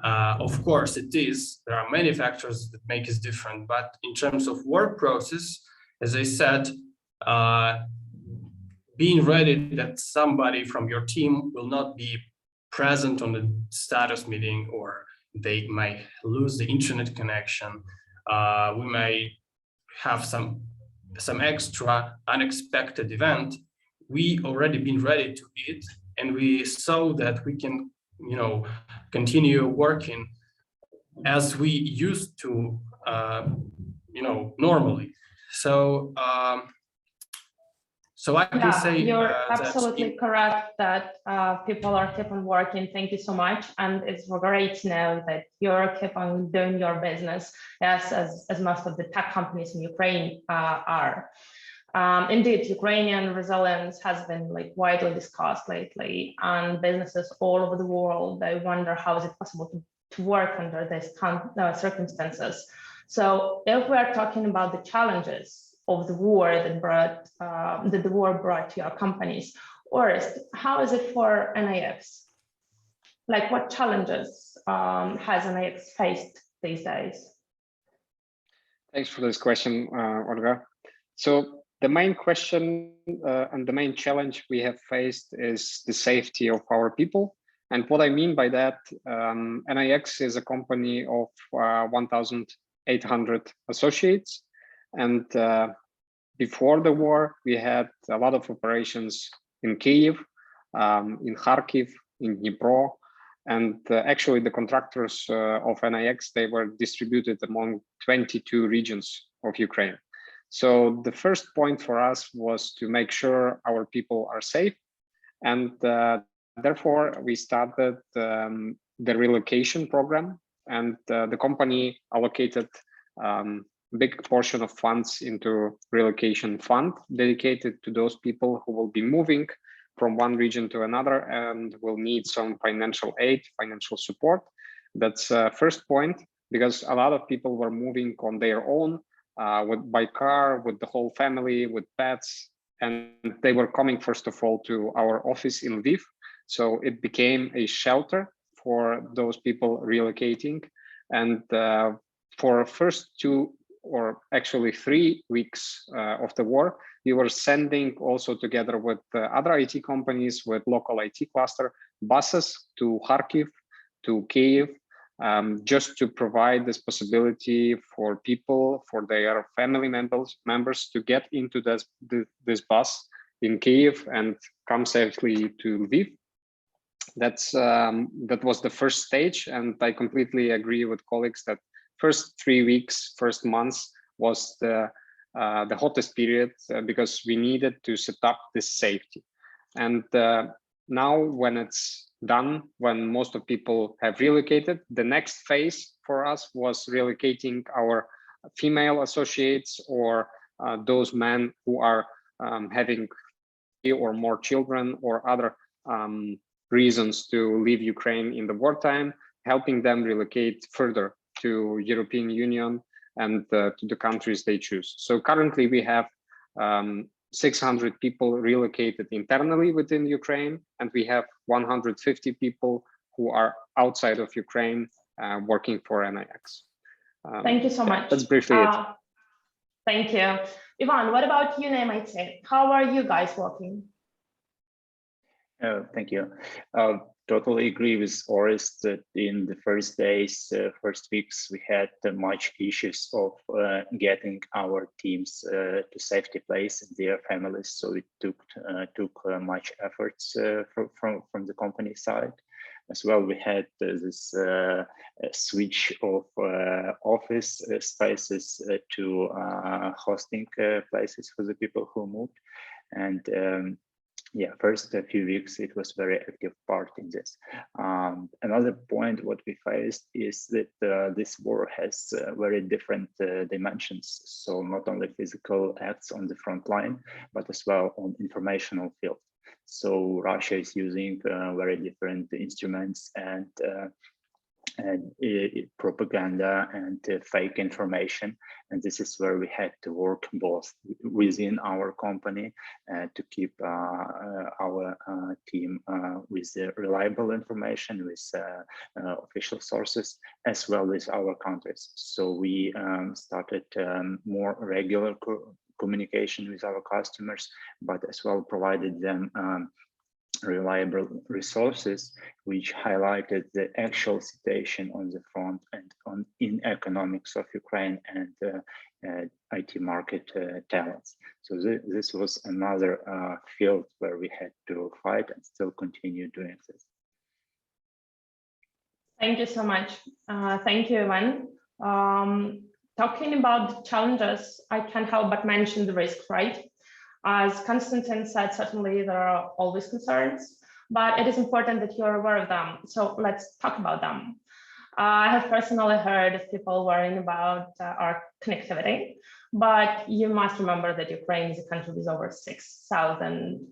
of course it is. There are many factors that make it different, but in terms of work process, as I said, being ready that somebody from your team will not be present on the status meeting, or they might lose the internet connection. We may have some extra unexpected event. We already been ready to it, and we saw that we can, continue working as we used to, normally. So I can say you're absolutely correct that people are keep on working. Thank you so much, and it's great to know that you're keep on doing your business, as most of the tech companies in Ukraine are. Indeed, Ukrainian resilience has been widely discussed lately, and businesses all over the world, they wonder how is it possible to work under these circumstances. So if we are talking about the challenges of the war that the war brought to your companies, Orest, how is it for NIX? What challenges has NIX faced these days? Thanks for this question, Olga. So the main question and the main challenge we have faced is the safety of our people. And what I mean by that, NIX is a company of 1,800 associates. And before the war, we had a lot of operations in Kyiv, in Kharkiv, in Dnipro. And actually the contractors of NIX, they were distributed among 22 regions of Ukraine. So the first point for us was to make sure our people are safe. And therefore, we started the relocation program, and the company allocated big portion of funds into relocation fund dedicated to those people who will be moving from one region to another and will need some financial aid, financial support. That's first point, because a lot of people were moving on their own, by car, with the whole family, with pets, and they were coming first of all to our office in Lviv. So it became a shelter for those people relocating. And for first 2 or actually 3 weeks of the war, we were sending also together with other IT companies, with local IT cluster, buses to Kharkiv, to Kyiv, just to provide this possibility for people, for their family members to get into this bus in Kyiv and come safely to Lviv. That was the first stage, and I completely agree with colleagues that first 3 weeks, first months was the hottest period because we needed to set up this safety. And now when it's done, when most of people have relocated, the next phase for us was relocating our female associates or those men who are having 3 or more children or other reasons to leave Ukraine in the wartime, helping them relocate further to European Union and to the countries they choose. So currently we have 600 people relocated internally within Ukraine, and we have 150 people who are outside of Ukraine working for NIX. Thank you so much. That's briefly it. Thank you. Ivan, what about UnameIT? How are you guys working? Thank you. Totally agree with Orest that in the first days, first weeks, we had much issues of getting our teams to safety place and their families. So it took much efforts from the company side. As well, we had this switch of office spaces to hosting places for the people who moved. And yeah, first few weeks, it was very active part in this. Another point what we faced is that this war has very different dimensions. So not only physical acts on the front line, but as well on informational field. So Russia is using very different instruments and propaganda and fake information. And this is where we had to work both within our company to keep our team with reliable information, with official sources, as well as our countries. So we started more regular communication with our customers, but as well provided them reliable resources which highlighted the actual situation on the front and in economics of Ukraine and IT market talents. So this was another field where we had to fight and still continue doing this. Thank you so much. Thank you, Ivan. Talking about challenges, I can't help but mention the risk, right? As Konstantin said, certainly there are always concerns, but it is important that you're aware of them. So let's talk about them. I have personally heard of people worrying about our connectivity, but you must remember that Ukraine is a country with over 600,000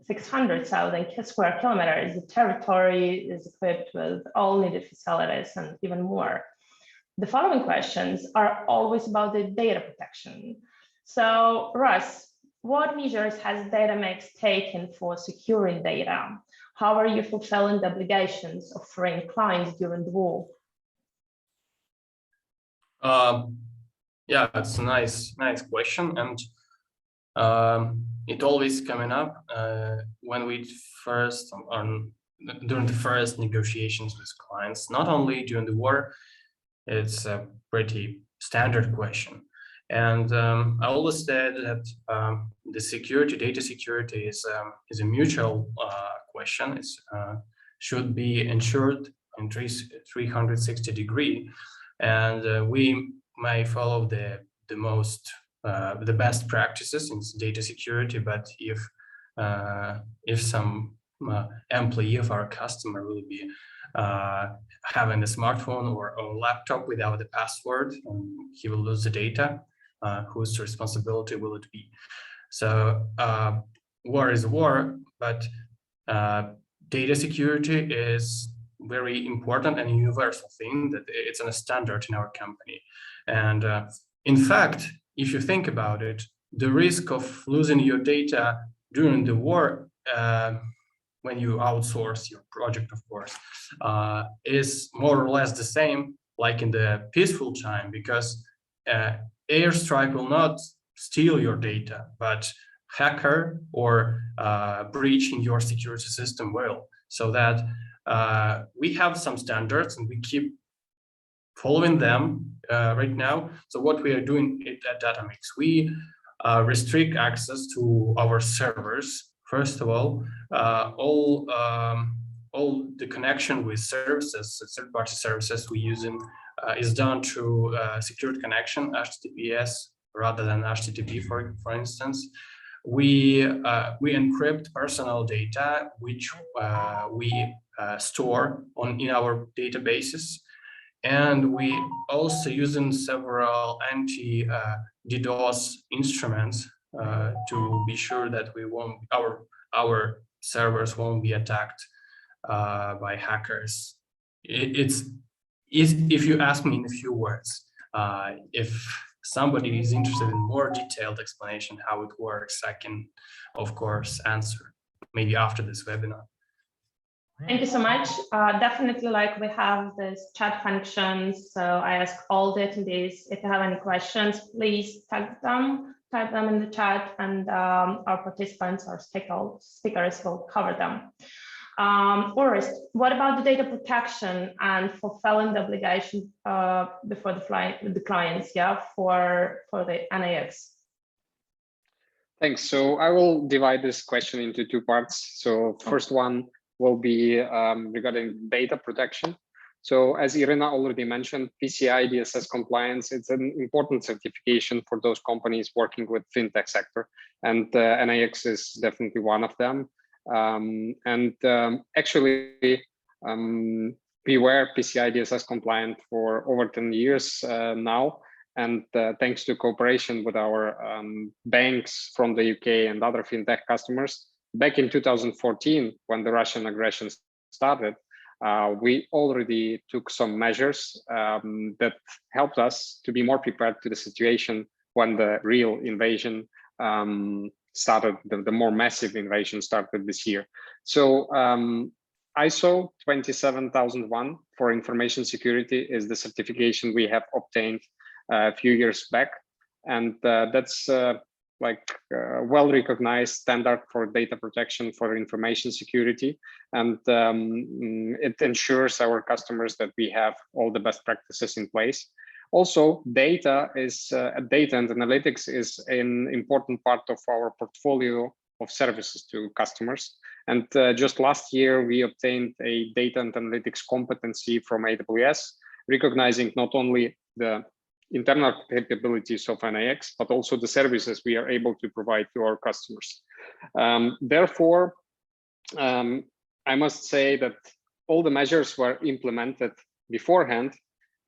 square kilometers. The territory is equipped with all needed facilities and even more. The following questions are always about the data protection. So Russ, what measures has DataMix taken for securing data? How are you fulfilling the obligations of foreign clients during the war? Yeah, it's a nice question, and it always coming up when we during the first negotiations with clients. Not only during the war, it's a pretty standard question. And I always said that the security, data security is a mutual question. It should be ensured in 360 degree, and we may follow the best practices in data security. But if some employee of our customer will be having a smartphone or a laptop without the password, and he will lose the data, whose responsibility will it be? So war is war, but data security is very important and universal thing that it's a standard in our company. And in fact, if you think about it, the risk of losing your data during the war, when you outsource your project, of course, is more or less the same like in the peaceful time, because airstrike will not steal your data, but hacker or breaching your security system will. So that we have some standards and we keep following them right now. So what we are doing at DataMix, we restrict access to our servers. First of all the connection with services, third-party services we using is done through secured connection, HTTPS rather than HTTP, for instance. We encrypt personal data, which we store in our databases, and we also using several anti-DDoS instruments to be sure that our servers won't be attacked by hackers. It's if you ask me in a few words, if somebody is interested in more detailed explanation how it works, I can, of course, answer maybe after this webinar. Thank you so much. Definitely, like we have this chat function, so I ask all the attendees if you have any questions, please type them in the chat, and our participants or speakers will cover them. Orest, what about the data protection and fulfilling the obligation before the clients, for the NAX? Thanks. So I will divide this question into two parts. So first one will be regarding data protection. So as Iryna already mentioned, PCI DSS compliance, it's an important certification for those companies working with fintech sector, and NAX is definitely one of them. Actually, we were PCI DSS compliant for over 10 years now, and thanks to cooperation with our banks from the UK and other fintech customers, back in 2014, when the Russian aggression started, we already took some measures that helped us to be more prepared to the situation when the real invasion started, the more massive invasion started this year. So ISO 27001 for information security is the certification we have obtained a few years back. And that's well-recognized standard for data protection for information security. And it ensures our customers that we have all the best practices in place. Also, data and analytics is an important part of our portfolio of services to customers. And just last year, we obtained a data and analytics competency from AWS, recognizing not only the internal capabilities of NAX, but also the services we are able to provide to our customers. Therefore, I must say that all the measures were implemented beforehand.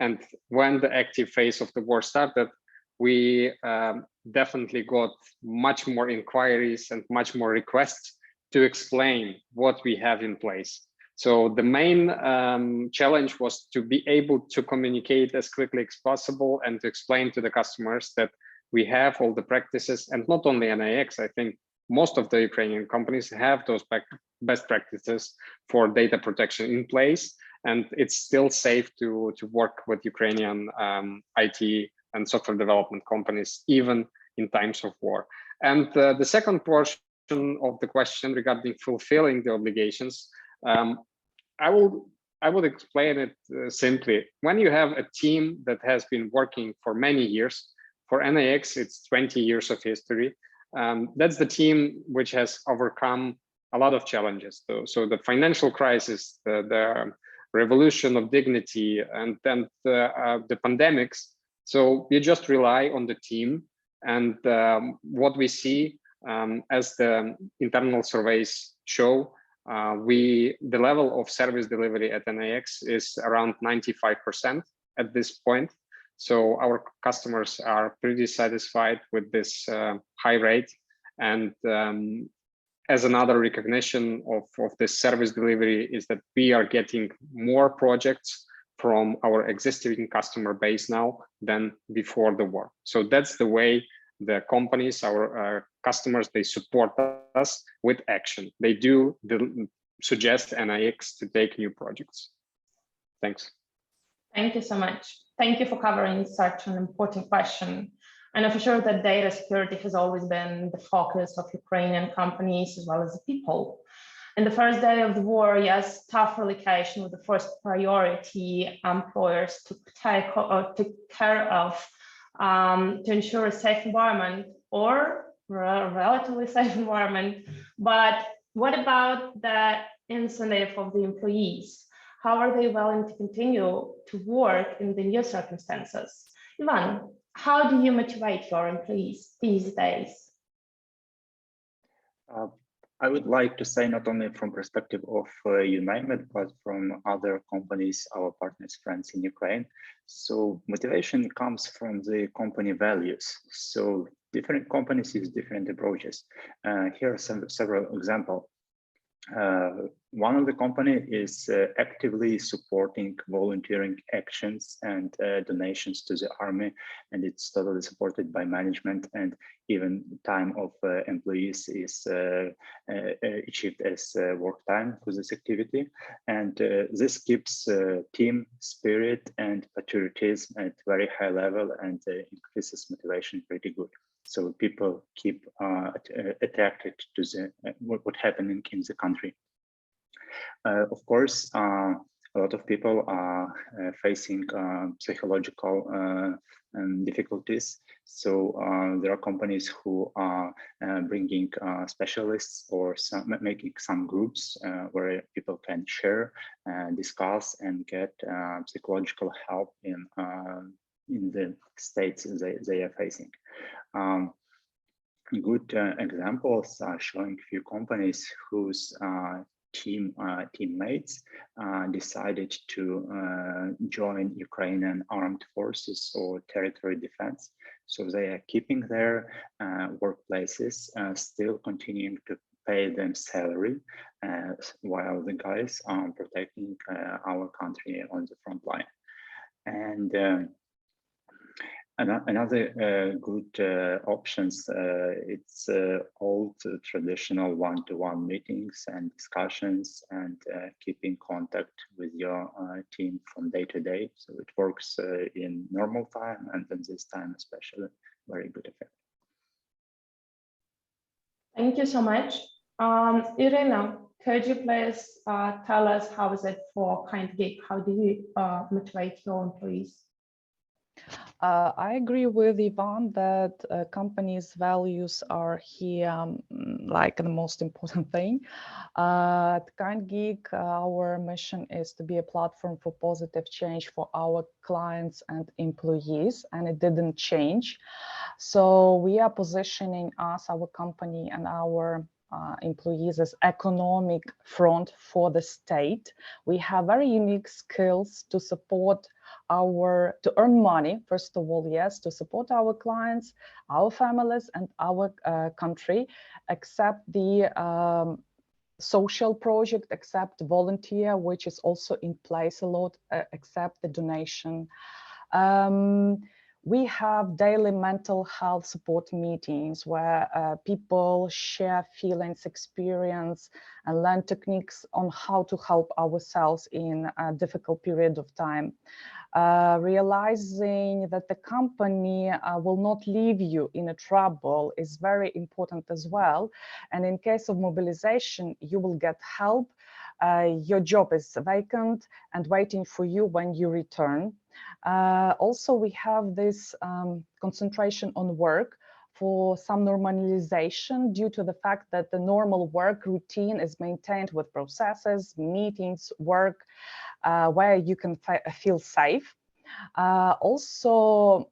And when the active phase of the war started, we definitely got much more inquiries and much more requests to explain what we have in place. So the main challenge was to be able to communicate as quickly as possible and to explain to the customers that we have all the practices, and not only NAX, I think most of the Ukrainian companies have those best practices for data protection in place. And it's still safe to work with Ukrainian IT and software development companies, even in times of war. And the second portion of the question regarding fulfilling the obligations, I would explain it simply. When you have a team that has been working for many years, for NAX, it's 20 years of history. That's the team which has overcome a lot of challenges. So the financial crisis, the revolution of dignity, and then the pandemics. So you just rely on the team, and what we see as the internal surveys show, the level of service delivery at NAX is around 95% at this point. So our customers are pretty satisfied with this high rate, and as another recognition of this service delivery is that we are getting more projects from our existing customer base now than before the war. So that's the way the companies, our customers, they support us with action. They do suggest NAX to take new projects. Thanks. Thank you so much. Thank you for covering such an important question. I know for sure that data security has always been the focus of Ukrainian companies as well as the people. In the first day of the war, yes, tough relocation was the first priority employers took care of to ensure a safe environment, or a relatively safe environment. But what about the incentive of the employees? How are they willing to continue to work in the new circumstances? Ivan, how do you motivate your employees these days? I would like to say not only from perspective of UnameIT, but from other companies, our partners, friends in Ukraine. So motivation comes from the company values. So different companies use different approaches. Here are several examples. One of the company is actively supporting volunteering actions and donations to the army, and it's totally supported by management, and even time of employees is achieved as work time for this activity. And this keeps team spirit and patriotism at very high level, and increases motivation pretty good. So people keep attracted to the what happening in the country. Of course, a lot of people are facing psychological difficulties. So there are companies who are bringing specialists or making some groups where people can share, discuss, and get psychological help in the states they are facing. Good examples are showing few companies whose teammates decided to join Ukrainian armed forces or territory defense. So they are keeping their workplaces, still continuing to pay them salary, while the guys are protecting our country on the front line. And another good options, it's old traditional one-to-one meetings and discussions, and keeping contact with your team from day to day. So it works in normal time, and then this time especially, very good effect. Thank you so much. Iryna, could you please tell us how is it for Kindgeek? How do you motivate your employees? I agree with Ivan that companies' values are here like the most important thing. At Kindgeek, our mission is to be a platform for positive change for our clients and employees, and it didn't change. So we are positioning us, our company, and our employees as economic front for the state. We have very unique skills to support to earn money, first of all, yes, to support our clients, our families, and our country, except the social project, except volunteer, which is also in place a lot, except the donation. We have daily mental health support meetings where people share feelings, experience, and learn techniques on how to help ourselves in a difficult period of time. Realizing that the company will not leave you in a trouble is very important as well. And in case of mobilization, you will get help. Your job is vacant and waiting for you when you return. Also, we have this concentration on work for some normalization due to the fact that the normal work routine is maintained with processes, meetings, work, where you can feel safe. Also,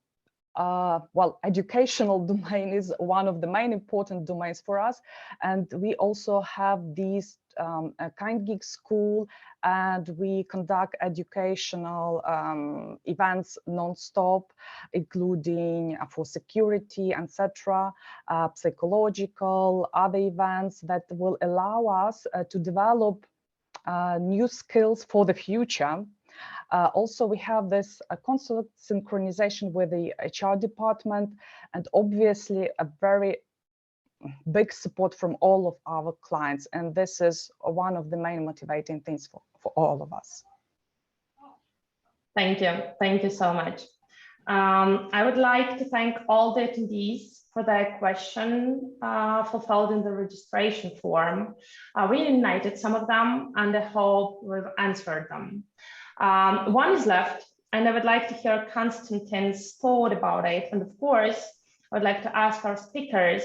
well, educational domain is one of the main important domains for us. And we also have these Kindgeek school, and we conduct educational events non-stop, including for security, etc., psychological, other events that will allow us to develop new skills for the future. Also, we have this constant synchronization with the HR department, and obviously a very big support from all of our clients. And this is one of the main motivating things for all of us. Thank you. Thank you so much. I would like to thank all the attendees for their question fulfilled in the registration form. We united some of them, and I hope we've answered them. One is left, and I would like to hear Konstantin's thought about it. And of course, I would like to ask our speakers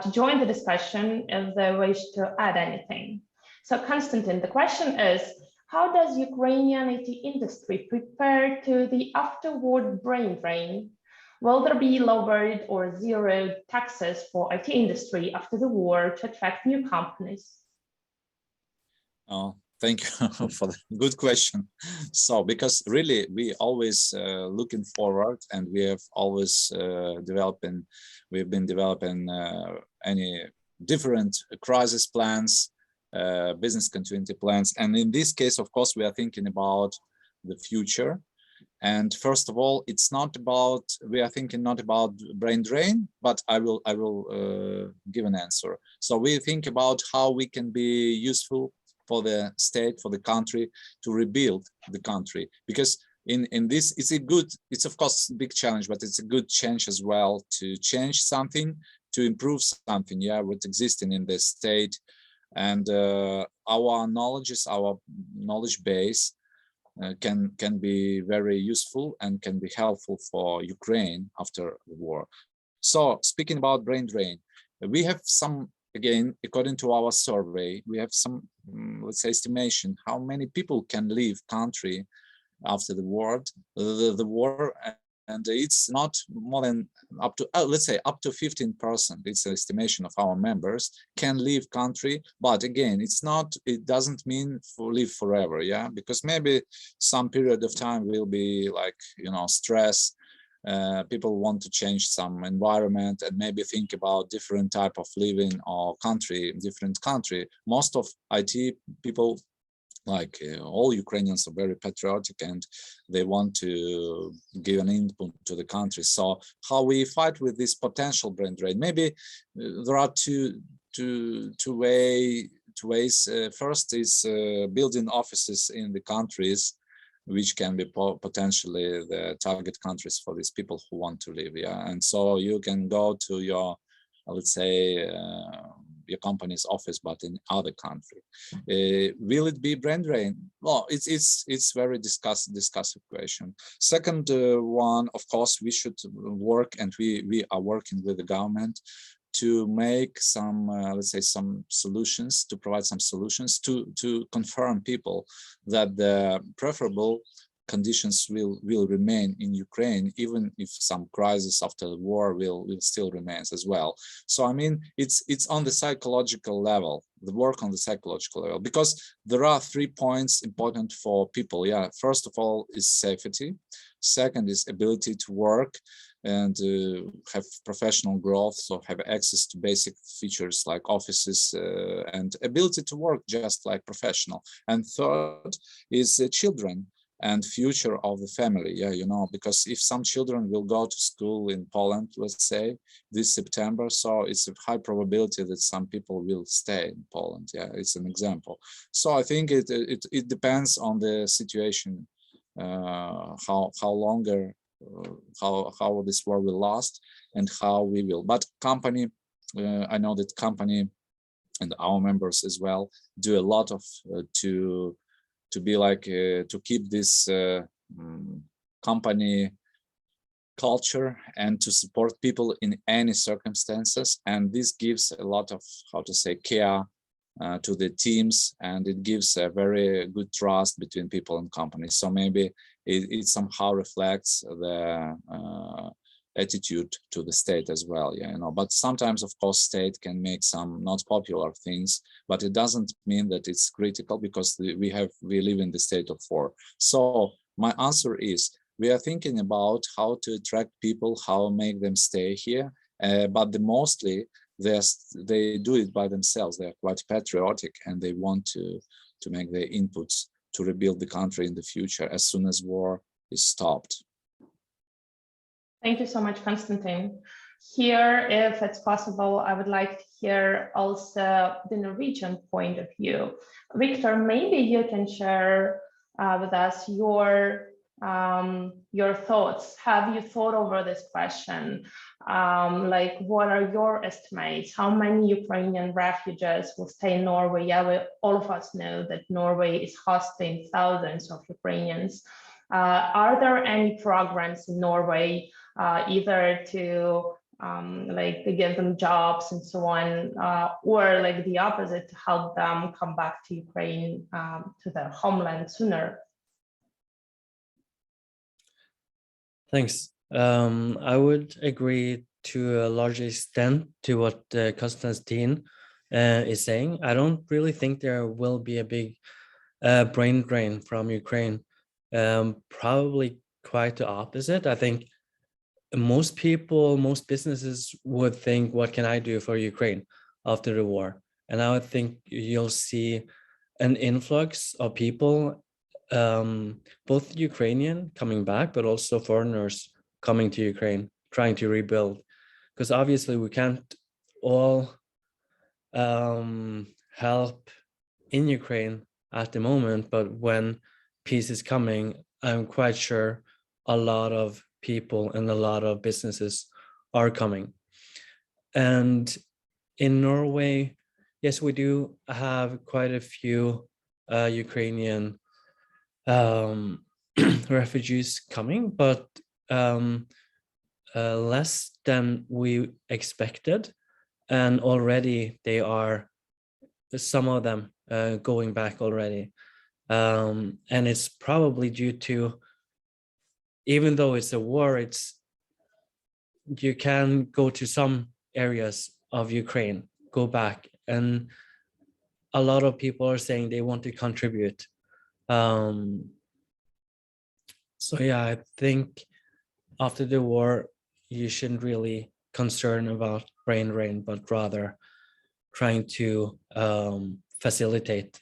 to join the discussion if they wish to add anything. So Konstantin, the question is, how does Ukrainian IT industry prepare to the afterward brain drain? Will there be lowered or zero taxes for IT industry after the war to attract new companies? Oh, thank you for the good question. So, because really we always looking forward, and we have always we've been developing any different crisis plans, business continuity plans. And in this case, of course, we are thinking about the future. And first of all, it's not about, we are thinking not about brain drain, but I will give an answer. So we think about how we can be useful for the state, for the country, to rebuild the country. Because in this, it's of course a big challenge, but it's a good chance as well to change something, to improve something, yeah, what's existing in the state. And our knowledge base can be very useful and can be helpful for Ukraine after the war. So speaking about brain drain, we have some, again, according to our survey, we have some, let's say, estimation how many people can leave country after the war, and it's not more than up to, let's say, up to 15%. It's an estimation of our members can leave country, but again, it doesn't mean live forever, yeah, because maybe some period of time will be like, you know, stress. People want to change some environment and maybe think about different type of living or different country. Most of IT people, like all Ukrainians, are very patriotic and they want to give an input to the country. So how we fight with this potential brain drain? Maybe there are two ways. First is building offices in the countries, which can be potentially the target countries for these people who want to live. Yeah, and so you can go to your, let's say, your company's office, but in other country. Will it be brain drain? Well, it's very discussive question. Second one, of course, we should work, and we are working with the government to make some, let's say, some solutions, to provide some solutions to confirm people that the preferable conditions will remain in Ukraine, even if some crisis after the war will still remain as well. So I mean, it's on the psychological level, the work on the psychological level, because there are 3 points important for people. Yeah, first of all is safety. Second is ability to work and have professional growth, so have access to basic features like offices and ability to work just like professional. And third is children and future of the family. Yeah, you know, because if some children will go to school in Poland, let's say this September, so it's a high probability that some people will stay in Poland. Yeah, it's an example. So I think it depends on the situation, how longer, how this war will last and how we will. But company, I know that company and our members as well do a lot of to be like to keep this company culture and to support people in any circumstances. And this gives a lot of, how to say, care to the teams, and it gives a very good trust between people and companies. So maybe it somehow reflects the attitude to the state as well. Yeah, you know, but sometimes, of course, state can make some not popular things, but it doesn't mean that it's critical, because we live in the state of war. So my answer is, we are thinking about how to attract people, how make them stay here, but mostly they do it by themselves. They are quite patriotic and they want to make their inputs to rebuild the country in the future as soon as war is stopped. Thank you so much, Konstantin. Here, if it's possible, I would like to hear also the Norwegian point of view. Viktor, maybe you can share with us your thoughts. Have you thought over this question? Like, what are your estimates? How many Ukrainian refugees will stay in Norway? Yeah, all of us know that Norway is hosting thousands of Ukrainians. Are there any programs in Norway, either to like to give them jobs and so on, or like the opposite, to help them come back to Ukraine, to their homeland sooner? Thanks. I would agree to a large extent to what Konstantin is saying. I don't really think there will be a big brain drain from Ukraine. Probably quite the opposite. I think most people, most businesses would think, what can I do for Ukraine after the war? And I would think you'll see an influx of people, both Ukrainian coming back, but also foreigners coming to Ukraine, trying to rebuild. Because obviously we can't all help in Ukraine at the moment, but when peace is coming, I'm quite sure a lot of people and a lot of businesses are coming. And in Norway, yes, we do have quite a few Ukrainian refugees coming, but less than we expected. And already they are, some of them going back already. And it's probably due to, even though it's a war, you can go to some areas of Ukraine, go back, and a lot of people are saying they want to contribute. So yeah, I think after the war, you shouldn't really concern about brain drain, but rather trying to facilitate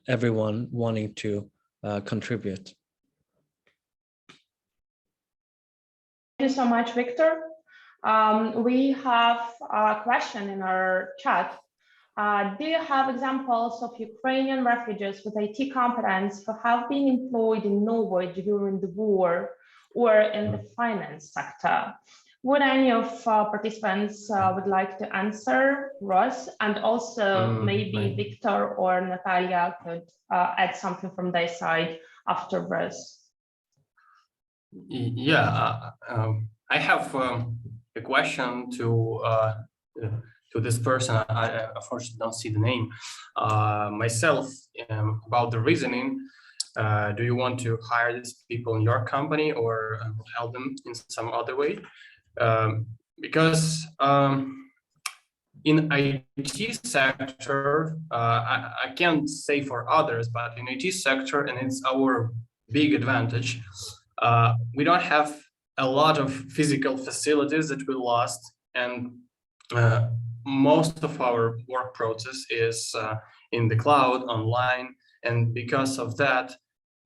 everyone wanting to contribute. Thank you so much, Viktor. We have a question in our chat. Do you have examples of Ukrainian refugees with IT competence who have been employed in Norway during the war or in the finance sector? Would any of participants would like to answer, Ross? And also maybe Viktor or Natalia could add something from their side afterwards. Yeah, I have a question to this person. I unfortunately don't see the name myself, about the reasoning. Do you want to hire these people in your company or help them in some other way? Because in IT sector, I can't say for others, but in IT sector, and it's our big advantage, we don't have a lot of physical facilities that we lost, and most of our work process is in the cloud, online, and because of that,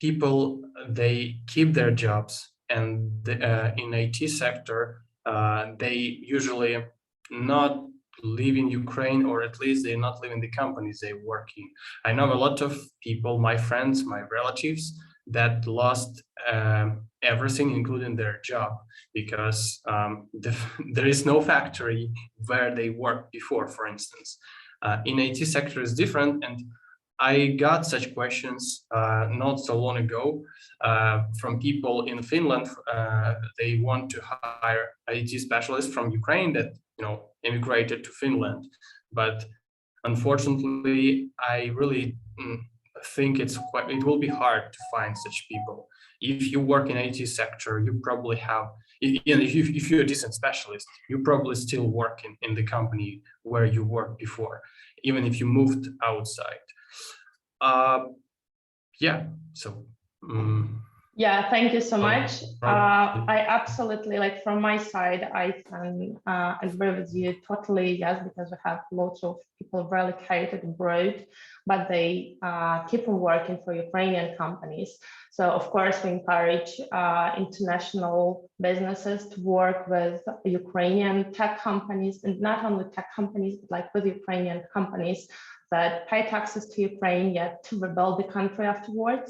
people, they keep their jobs, and in IT sector, they usually not live in Ukraine, or at least they're not living in the companies they're working. I know a lot of people, my friends, my relatives, that lost everything, including their job, because there is no factory where they worked before, for instance. In IT sector is different, and I got such questions not so long ago from people in Finland. They want to hire IT specialists from Ukraine that immigrated to Finland, but unfortunately, I really think it will be hard to find such people. If you work in IT sector, you probably have, if you're a decent specialist, you probably still work in the company where you worked before, even if you moved outside. Yeah, so. Yeah, thank you so much. I absolutely, like from my side, I can agree with you totally, yes, because we have lots of people relocated abroad, but they keep on working for Ukrainian companies. So of course, we encourage international businesses to work with Ukrainian tech companies, and not only tech companies, but like with Ukrainian companies that pay taxes to Ukraine, yet to rebuild the country afterwards.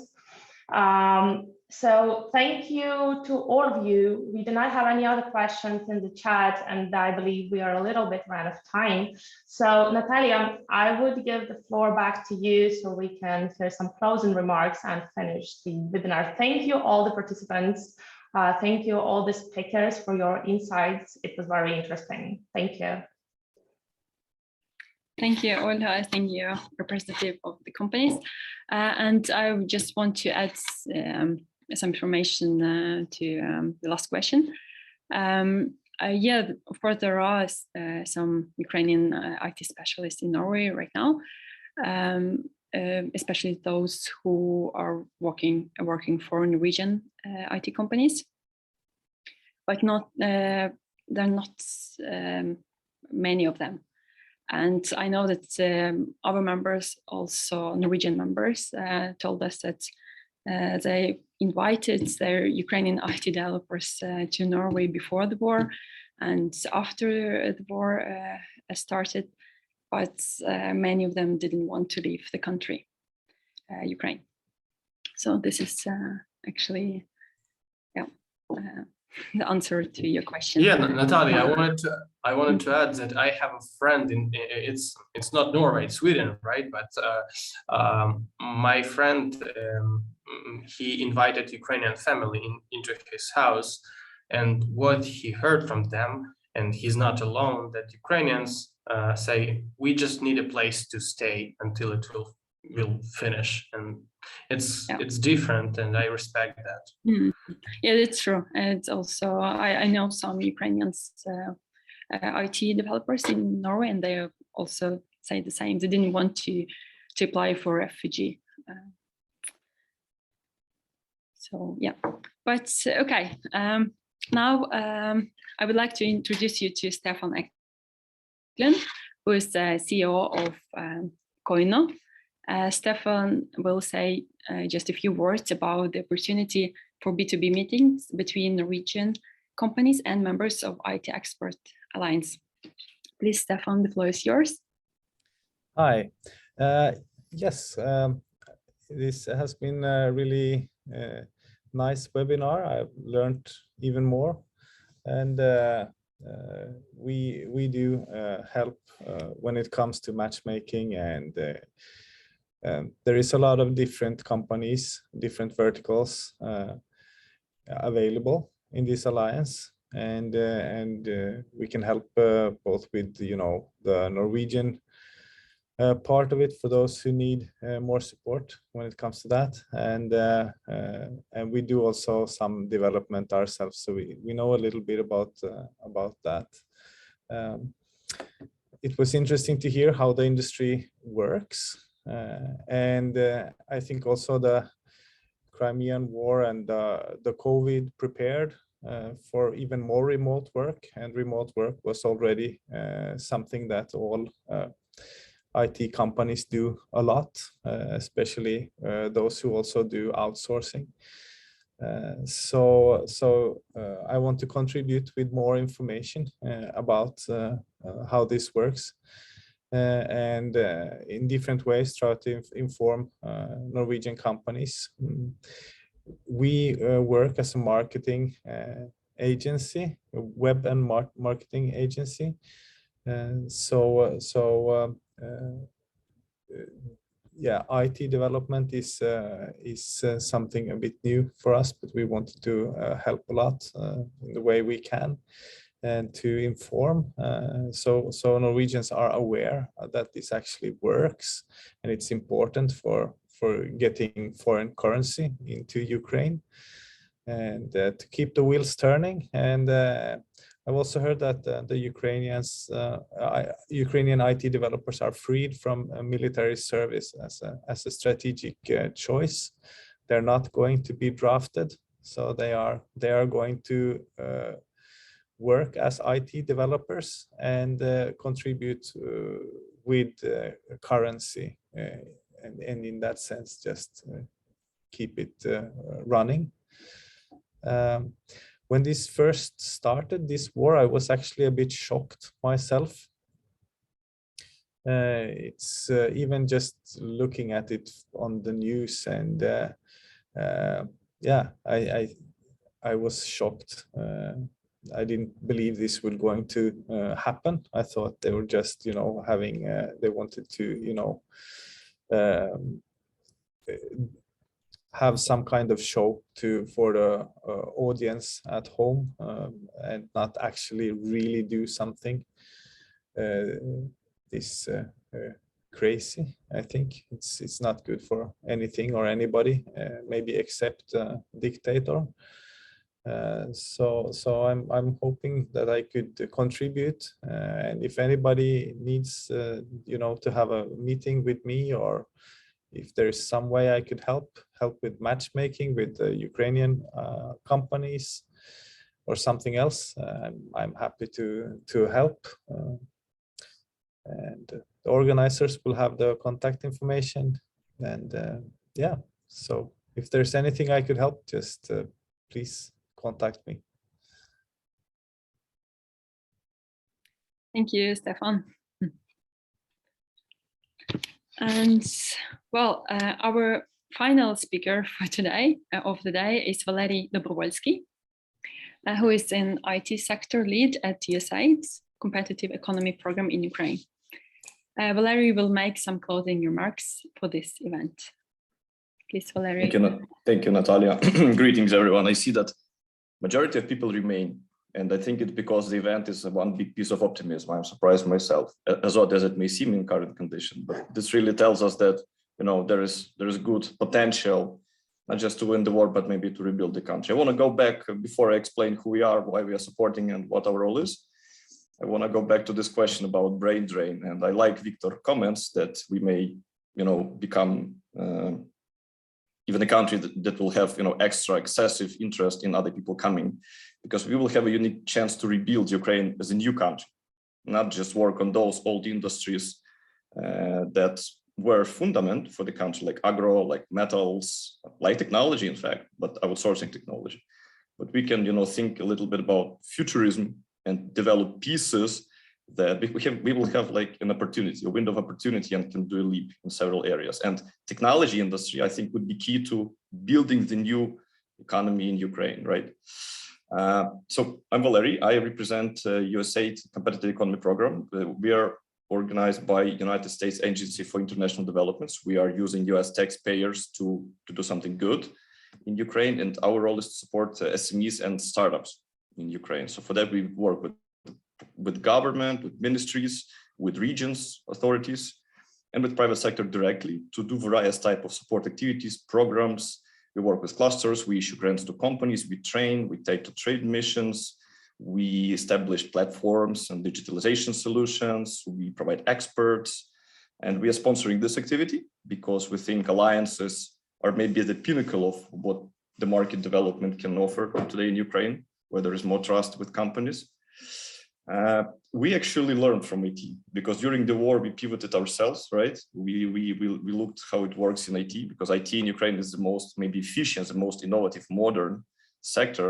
So thank you to all of you. We do not have any other questions in the chat, and I believe we are a little bit run out of time. So Natalia, I would give the floor back to you so we can hear some closing remarks and finish the webinar. Thank you all the participants. Thank you all the speakers for your insights. It was very interesting. Thank you. Thank you, Olga. I think you're representative of the companies. And I just want to add some information to the last question. Yeah, of course, there are some Ukrainian IT specialists in Norway right now, especially those who are working for Norwegian IT companies, but not there are not many of them. And I know that our members, also Norwegian members, told us that they invited their Ukrainian IT developers to Norway before the war and after the war started, but many of them didn't want to leave the country, Ukraine. So this is actually, yeah, the answer to your question. Yeah, Natalia, I wanted to add that I have a friend in it's not Norway, it's Sweden, right? But my friend, he invited Ukrainian family into his house, and what he heard from them, and he's not alone, that Ukrainians say we just need a place to stay until it will finish, and it's different, and I respect that. Yeah, it's true. And it's also I know some Ukrainians IT developers in Norway, and they also say the same. They didn't want to apply for refugee. So yeah, but okay. Now I would like to introduce you to Stefan Eklund, who is the CEO of Coinno. Stefan will say just a few words about the opportunity for B2B meetings between Norwegian companies and members of IT Expert Alliance. Please, Stefan, the floor is yours. Hi. Yes, this has been a really nice webinar. I've learned even more, and we do help when it comes to matchmaking, and there is a lot of different companies, different verticals available in this alliance, and we can help both with the Norwegian part of it for those who need more support when it comes to that, and we do also some development ourselves, so we know a little bit about that. It was interesting to hear how the industry works, and I think also the Crimean War and the COVID prepared for even more remote work, and remote work was already something that all IT companies do a lot, especially those who also do outsourcing. So I want to contribute with more information about how this works, and in different ways try to inform Norwegian companies. We work as a marketing agency, a web and marketing agency. Yeah, IT development is something a bit new for us, but we wanted to help a lot in the way we can, and to inform, so Norwegians are aware that this actually works, and it's important for getting foreign currency into Ukraine, and to keep the wheels turning. And I've also heard that the Ukrainian IT developers are freed from military service as a strategic choice. They're not going to be drafted, so they are going to work as IT developers and contribute with currency, and in that sense just keep it running. When this first started, this war, I was actually a bit shocked myself. It's even just looking at it on the news, and yeah, I was shocked. I didn't believe this was going to happen. I thought they were just, having, they wanted to, have some kind of show for the audience at home, and not actually really do something this crazy. I think it's not good for anything or anybody, maybe except dictator. So I'm hoping that I could contribute, and if anybody needs to have a meeting with me, or if there's some way I could help with matchmaking with Ukrainian companies or something else, I'm happy to help. And the organizers will have the contact information, and yeah, so if there's anything I could help, just please contact me. Thank you, Stefan. And well, our final speaker for today of the day is Valeriy Dobrovolskyy, who is an IT sector lead at Usaid's competitive economy program in Ukraine. Valeriy will make some closing remarks for this event. Please, Valeriy. Thank you, Natalia. Greetings, everyone. I see that majority of people remain, and I think it's because the event is one big piece of optimism. I'm surprised myself, as odd as it may seem in current condition. But this really tells us that there is good potential, not just to win the war, but maybe to rebuild the country. I want to go back before I explain who we are, why we are supporting, and what our role is. I want to go back to this question about brain drain, and I like Viktor's comments that we may, become even a country that will have, extra excessive interest in other people coming, because we will have a unique chance to rebuild Ukraine as a new country, not just work on those old industries that were fundament for the country, like agro, like metals, like technology, in fact, but outsourcing technology. But we can, think a little bit about futurism and develop pieces that we will have like an opportunity, a window of opportunity, and can do a leap in several areas. And technology industry, I think, would be key to building the new economy in Ukraine, right? So I'm Valeriy. I represent Usaid Competitive Economy Program. We are organized by United States Agency for International Developments. We are using US taxpayers to do something good in Ukraine, and our role is to support SMEs and startups in Ukraine. So for that, we work with government, with ministries, with regions, authorities, and with private sector directly to do various type of support activities, programs. We work with clusters, we issue grants to companies, we train, we take to trade missions, we establish platforms and digitalization solutions, we provide experts, and we are sponsoring this activity because we think alliances are maybe the pinnacle of what the market development can offer today in Ukraine, where there is more trust with companies. We actually learned from IT because during the war we pivoted ourselves, right? We looked how it works in IT, because IT in Ukraine is the most maybe efficient, the most innovative, modern sector.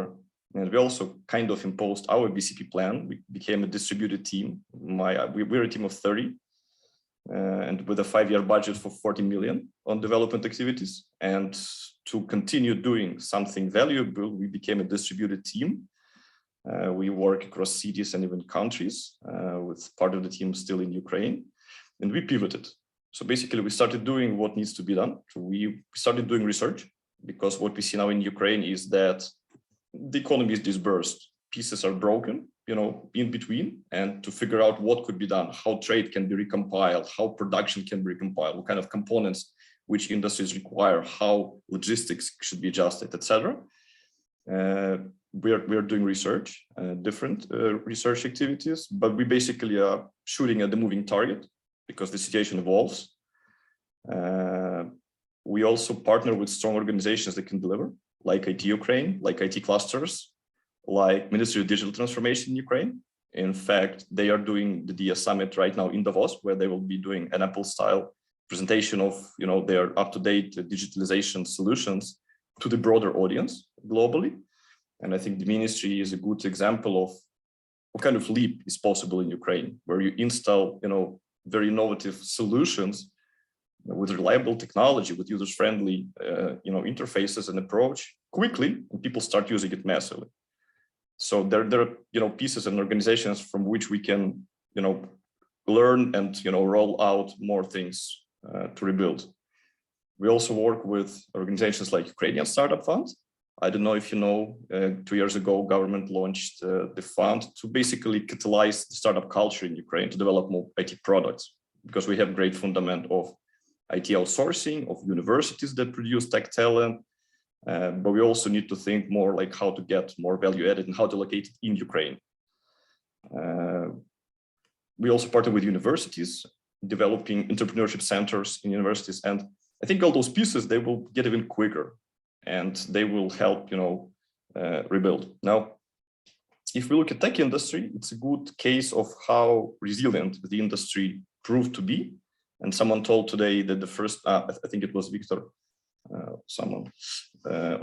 And we also kind of imposed our BCP plan. We became a distributed team. We're a team of 30, and with a 5-year budget for 40 million on development activities. And to continue doing something valuable, we became a distributed team. We work across cities and even countries, with part of the team still in Ukraine, and we pivoted. So basically we started doing what needs to be done. So we started doing research, because what we see now in Ukraine is that the economy is dispersed, pieces are broken, in between, and to figure out what could be done, how trade can be recompiled, how production can be recompiled, what kind of components which industries require, how logistics should be adjusted, etc. We are doing research, different research activities, but we basically are shooting at the moving target because the situation evolves. We also partner with strong organizations that can deliver, like IT Ukraine, like IT clusters, like Ministry of Digital Transformation in Ukraine. In fact, they are doing the DS Summit right now in Davos, where they will be doing an Apple-style presentation of their up-to-date digitalization solutions to the broader audience globally. And I think the ministry is a good example of what kind of leap is possible in Ukraine, where you install, very innovative solutions with reliable technology, with user-friendly, interfaces and approach quickly, and people start using it massively. So there are, pieces and organizations from which we can, learn and, roll out more things to rebuild. We also work with organizations like Ukrainian Startup Fund. I don't know if you know, 2 years ago, government launched the fund to basically catalyze the startup culture in Ukraine, to develop more IT products, because we have great fundament of IT outsourcing, of universities that produce tech talent, but we also need to think more like how to get more value added and how to locate it in Ukraine. We also partner with universities, developing entrepreneurship centers in universities. And I think all those pieces, they will get even quicker and they will help, rebuild. Now, if we look at tech industry, it's a good case of how resilient the industry proved to be. And someone told today that the first, I think it was Viktor, or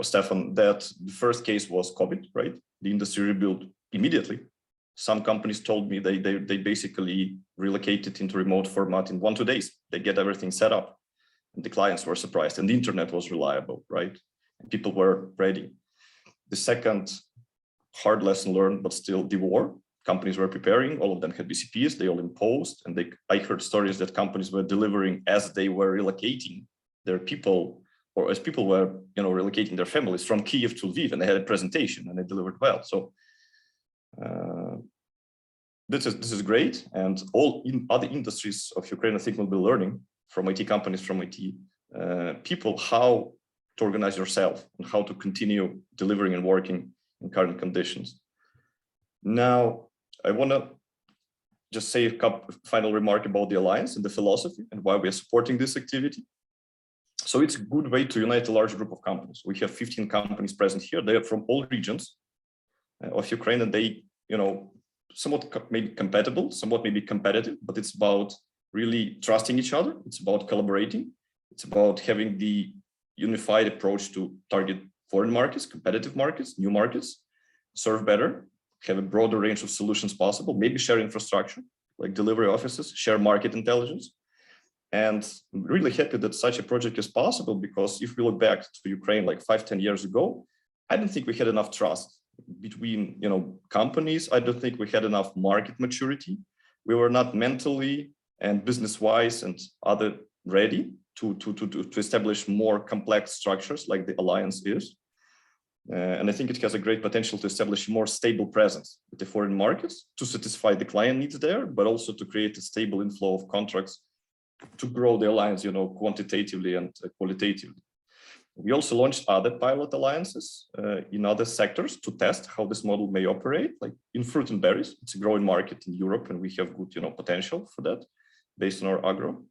Stefan, that the first case was COVID, right? The industry rebuilt immediately. Some companies told me they basically relocated into remote format in 1-2 days. They get everything set up. And the clients were surprised and the internet was reliable, right? And people were ready. The second hard lesson learned, but still the war. Companies were preparing, all of them had BCPs, they all imposed, and I heard stories that companies were delivering as they were relocating their people, or as people were, relocating their families from Kyiv to Lviv, and they had a presentation and they delivered well. So this is great, and all in other industries of Ukraine, I think, will be learning from IT companies, from IT people, how to organize yourself and how to continue delivering and working in current conditions. Now, I want to just say a final remark about the Alliance and the philosophy and why we are supporting this activity. So it's a good way to unite a large group of companies. We have 15 companies present here. They are from all regions of Ukraine, and they, somewhat maybe compatible, somewhat maybe competitive, but it's about really trusting each other. It's about collaborating. It's about having the unified approach to target foreign markets, competitive markets, new markets, serve better, have a broader range of solutions possible, maybe share infrastructure, like delivery offices, share market intelligence. And I'm really happy that such a project is possible, because if we look back to Ukraine like 5-10 years ago, I don't think we had enough trust between companies. I don't think we had enough market maturity. We were not mentally and business-wise and other ready to establish more complex structures like the Alliance is. And I think it has a great potential to establish a more stable presence with the foreign markets, to satisfy the client needs there, but also to create a stable inflow of contracts to grow the Alliance, quantitatively and qualitatively. We also launched other pilot alliances in other sectors to test how this model may operate, like in fruit and berries. It's a growing market in Europe, and we have good, potential for that based on our agro.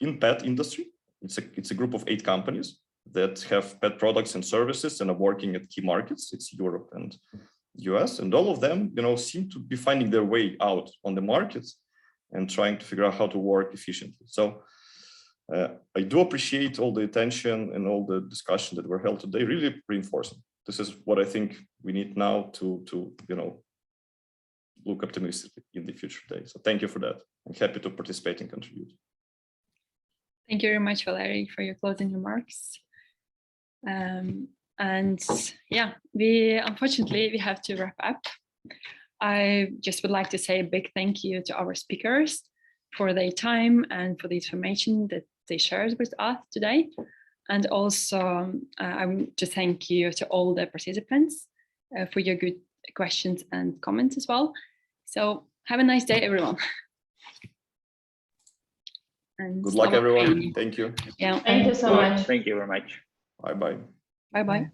In pet industry, it's a group of 8 companies that have pet products and services and are working at key markets. It's Europe and US, and all of them, seem to be finding their way out on the markets and trying to figure out how to work efficiently. So I do appreciate all the attention and all the discussion that were held today, really reinforcing. This is what I think we need now to look optimistically in the future days. So thank you for that. I'm happy to participate and contribute. Thank you very much, Valeriy, for your closing remarks. And yeah, unfortunately, we have to wrap up. I just would like to say a big thank you to our speakers for their time and for the information that they shared with us today. And also, I want to thank you to all the participants for your good questions and comments as well. So have a nice day, everyone. And good luck, everyone. Thank you. Yeah. Thank you so much. Thank you very much. Bye-bye. Bye-bye.